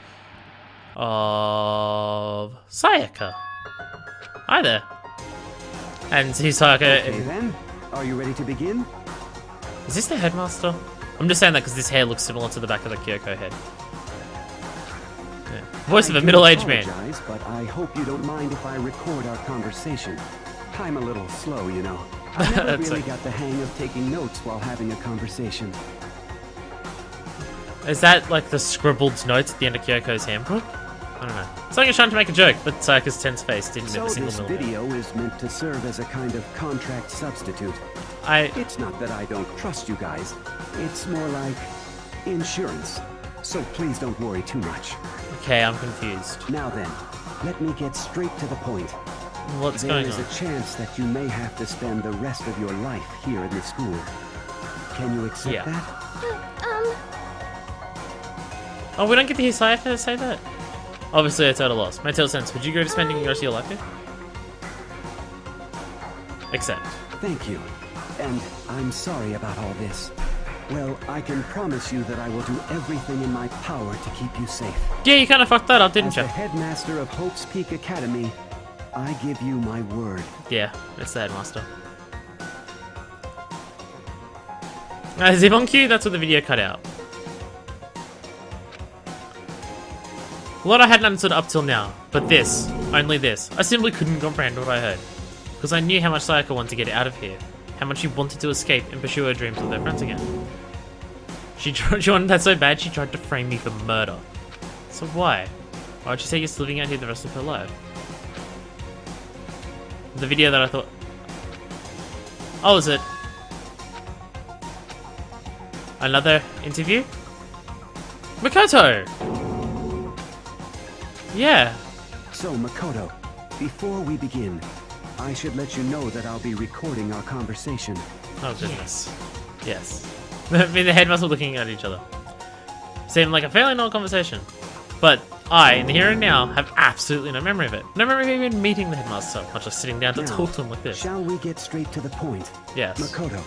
Of Sayaka. Hi there. And see Sayaka. Okay then, are you ready to begin? Is this the headmaster? I'm just saying that because this hair looks similar to the back of the Kyoko head. Yeah. Voice of a middle-aged man. I apologize, but I hope you don't mind if I record our conversation. I'm a little slow, you know. I never really got the hang of taking notes while having a conversation. Is that like the scribbled notes at the end of Kyoko's handbook? I don't know. It's like he's trying to make a joke, but Sayaka's tense face didn't move a single So this millimeter. video is meant to serve as a kind of contract substitute. It's not that I don't trust you guys. It's more like insurance. So please don't worry too much. Okay, I'm confused. Now then, let me get straight to the point. What's going There on? is a chance that you may have to spend the rest of your life here in the school. Can you accept Yeah. that? Oh, we don't get to hear Sayaka say that? Obviously, a total loss. Makes total sense. Would you go to spending the rest of your life here? Accept. Thank you. And I'm sorry about all this. Well, I can promise you that I will do everything in my power to keep you safe. Yeah, you kind of fucked that up, didn't As you? the headmaster of Hope's Peak Academy, I give you my word. Yeah, it's the headmaster. Is it on cue? That's what the video cut out. A lot I hadn't understood up till now, but this, only this, I simply couldn't comprehend what I heard. Because I knew how much Sayaka wanted to get out of here, how much she wanted to escape and pursue her dreams with her friends again. She wanted that so bad she tried to frame me for murder. So why? Why would she say you're living out here the rest of her life? The video that I thought... Oh, is it? Another interview? Makoto! Yeah. So, Makoto, before we begin, I should let you know that I'll be recording our conversation. Oh goodness. Yes. I mean, the headmaster looking at each other. Seemed like a fairly normal conversation. But I, in the here and now, have absolutely no memory of it. No memory of even meeting the headmaster, much like sitting down to Now, talk to him like this. Shall we get straight to the point? Yes. Makoto,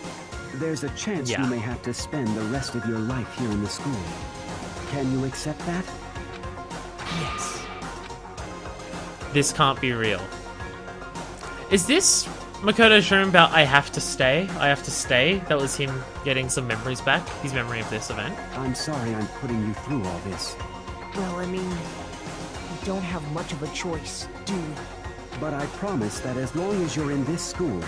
there's a chance Yeah. you may have to spend the rest of your life here in the school. Can you accept that? Yes. This can't be real. Is this Makoto's dream about I have to stay? I have to stay? That was him getting some memories back? His memory of this event? I'm sorry I'm putting you through all this, Well, I mean, we don't have much of a choice, do we? but I promise that as long as you're in this school,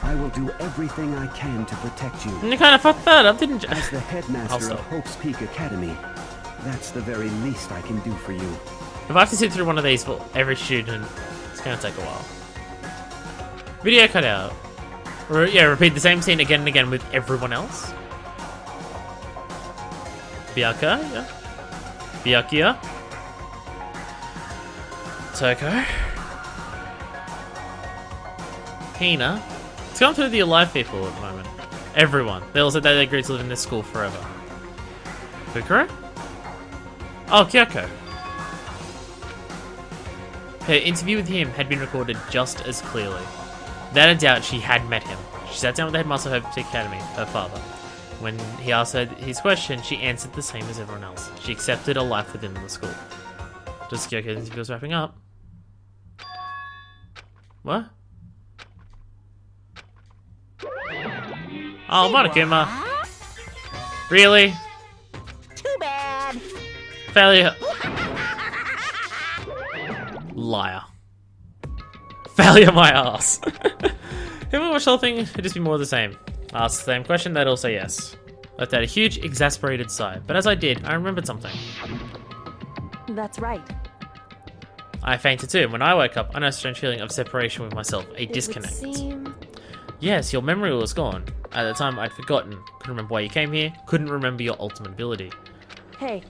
I will do everything I can to protect you. And you kind of fucked that up, didn't you? As the I'll headmaster stop. of Hope's Peak Academy, that's the very least I can do for you. If I have to sit through one of these for every student, it's gonna take a while. Video cut out. Yeah, repeat the same scene again and again with everyone else. Byakuya, yeah. Byakuya. Toko. Hina. It's gone through the alive people at the moment. Everyone. They all said that they agreed to live in this school forever. Bukuro? Oh, Kyoko. Her interview with him had been recorded just as clearly. Without a doubt, she had met him. She sat down with the headmaster of her academy, her father. When he asked her his question, she answered the same as everyone else. She accepted a life within the school. Just Kyoko's interview was wrapping up. What? Oh, Monokuma. Really? Too bad. Failure. Liar. Failure my ass. If we watch the whole thing, it'd just be more of the same. I asked the same question, they'd all say yes. Let out a huge, exasperated sigh. But as I did, I remembered something. That's right. I fainted too, and when I woke up, I noticed a strange feeling of separation with myself, a disconnect. It would seem... Yes, your memory was gone. At the time, I'd forgotten. Couldn't remember why you came here, couldn't remember your ultimate ability. Hey,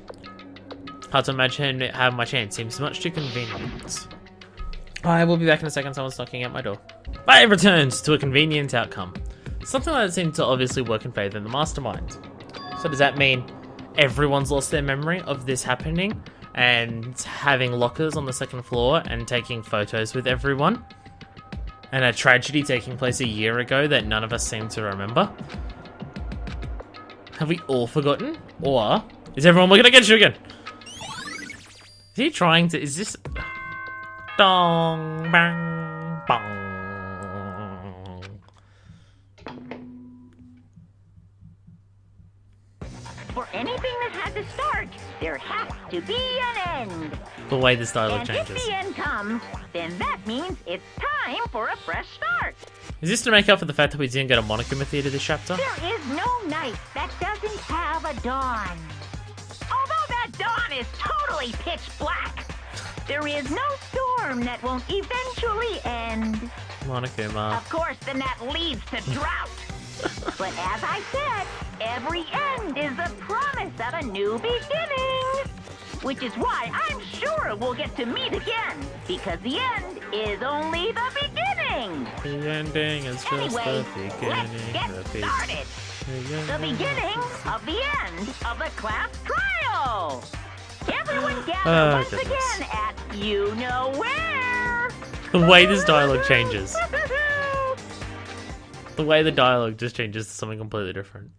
Hard to imagine having my chance, seems much too convenient. I will be back in a second, someone's knocking at my door. But it returns to a convenient outcome. Something that seemed to obviously work in favor of the mastermind. So does that mean everyone's lost their memory of this happening? And having lockers on the second floor and taking photos with everyone? And a tragedy taking place a year ago that none of us seem to remember? Have we all forgotten? Or is everyone looking against you again? Is he trying to... Is this... Dong, bang, bong. For anything that had to start, there has to be an end. The way this dialogue And changes. if the end comes, then that means it's time for a fresh start. Is this to make up for the fact that we didn't get a Monica mythia to this chapter? There is no night that doesn't have a dawn. Although that dawn is totally pitch black, there is no storm that won't eventually end. Monica, Ma. Of course, then that leads to drought. But as I said, every end is the promise of a new beginning. Which is why I'm sure we'll get to meet again. Because the end is only the beginning. The ending is just Anyway, the let's beginning. get started. The beginning of the end of the class trial. Everyone gather once goodness. again at you know where. The way this dialogue changes. The way the dialogue just changes to something completely different.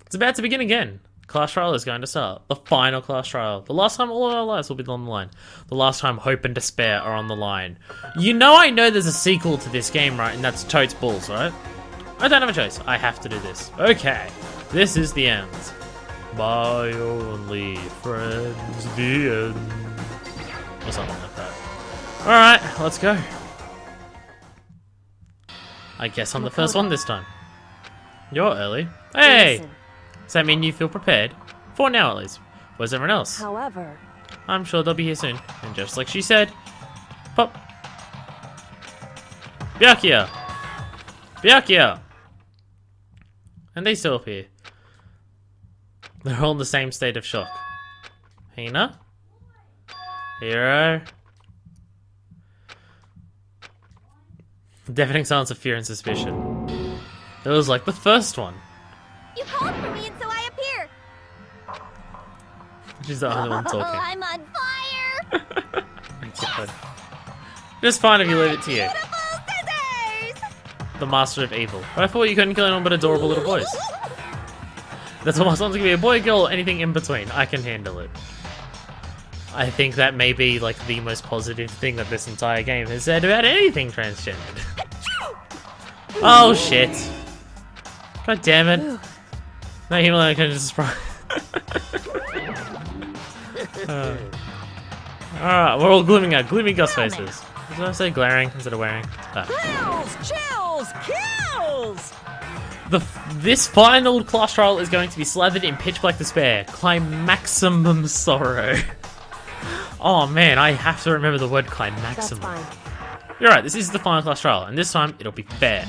It's about to begin again. Class trial is going to start. The final class trial. The last time all of our lives will be on the line. The last time hope and despair are on the line. You know I know there's a sequel to this game, right? And that's Toad's Balls, right? I don't have a choice. I have to do this. Okay. This is the end. My only friends, the end. Or something like that. Alright, let's go. I guess I'm the first one this time. You're early. Hey! listen. Does that mean you feel prepared? For now, at least. Where's everyone else? However, I'm sure they'll be here soon. And just like she said, pop. Byakuya! Byakuya! And they still appear. They're all in the same state of shock. Hina? Hero? Deafening silence of fear and suspicion. It was like the first one. You called for me and so I appear. She's the only one Oh, talking. I'm on fire. God. Just fine if you leave it to you. Beautiful scissors. The master of evil. But I thought you couldn't kill anyone but adorable little boys. That's what my son's gonna be, a boy, girl, anything in between. I can handle it. I think that may be like the most positive thing that this entire game has said about anything transgendered. Oh shit. God damn it. No, Himalaya can just surprise. Alright, we're all glooming out. Gloomy ghost faces. Did I say glaring instead of wearing? Chills! Kills! This final class trial is going to be slathered in pitch black despair. Climaximum sorrow. Oh man, I have to remember the word that's climaximum. fine. You're right, this is the final class trial, and this time it'll be fair.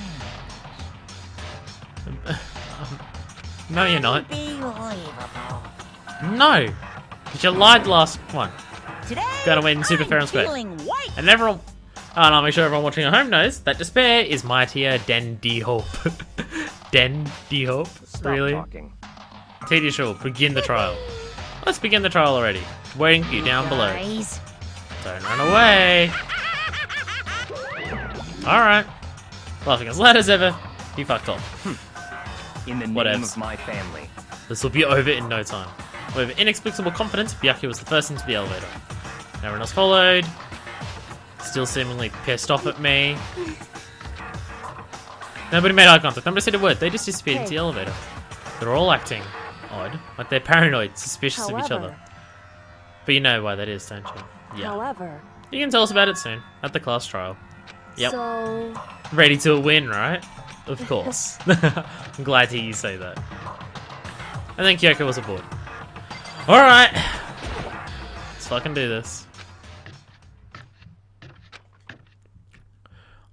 No, you're not. Unbelievable. No! Because you lied last one. Today, Gotta win super fair and square. feeling white. And everyone... Oh, and I'll make sure everyone watching at home knows that despair is mightier than de-hope. Den de-hope? Stop Really? talking. Tedious Shore, begin the trial. Let's begin the trial already. Waiting for you down below. Guys. Don't run away. Alright. Laughing as loud as ever. He fucked off. In the What name else? of my family. This will be over in no time. With inexplicable confidence, Byakuya was the first into the elevator. Everyone else followed. Still seemingly pissed off at me. Nobody made eye contact. Nobody said a word. They just disappeared into the elevator. They're all acting odd. Like they're paranoid, suspicious of each other. However, But you know why that is, don't you? Yeah. however, You can tell us about it soon, at the class trial. Yep. So... Ready to win, right? Of course. I'm glad to hear you say that. I think Kyoko was aboard. Alright! Let's fucking do this.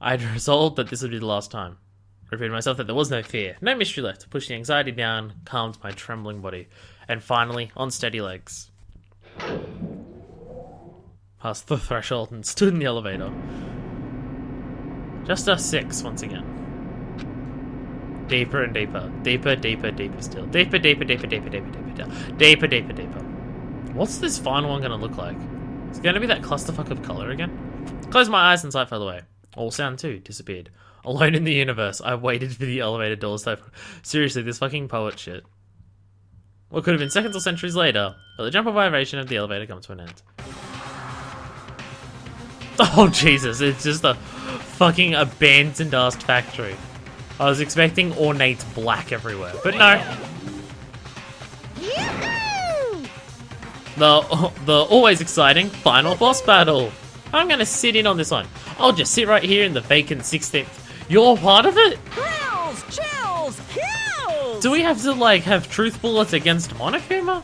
I'd resolved that this would be the last time. I repeated myself that there was no fear, no mystery left to push the anxiety down, calmed my trembling body, and finally, on steady legs. Passed the threshold and stood in the elevator. Just us 6 once again. Deeper and deeper. Deeper, deeper, deeper still. Deeper, deeper, deeper, deeper, deeper, deeper, deeper, deeper, deeper. What's this final one gonna look like? Is it gonna be that clusterfuck of color again? Closed my eyes and sight fell away. All sound too disappeared. Alone in the universe, I waited for the elevator doors to open. Seriously, this fucking poet shit. What could have been seconds or centuries later, but the jump of vibration of the elevator comes to an end. Oh Jesus, it's just a fucking abandoned ass factory. I was expecting ornate black everywhere, but no. The always exciting final boss battle. I'm gonna sit in on this one. I'll just sit right here in the vacant 16th. You're part of it? Chills! Chills! Kills! Do we have to, like, have truth bullets against Monokuma?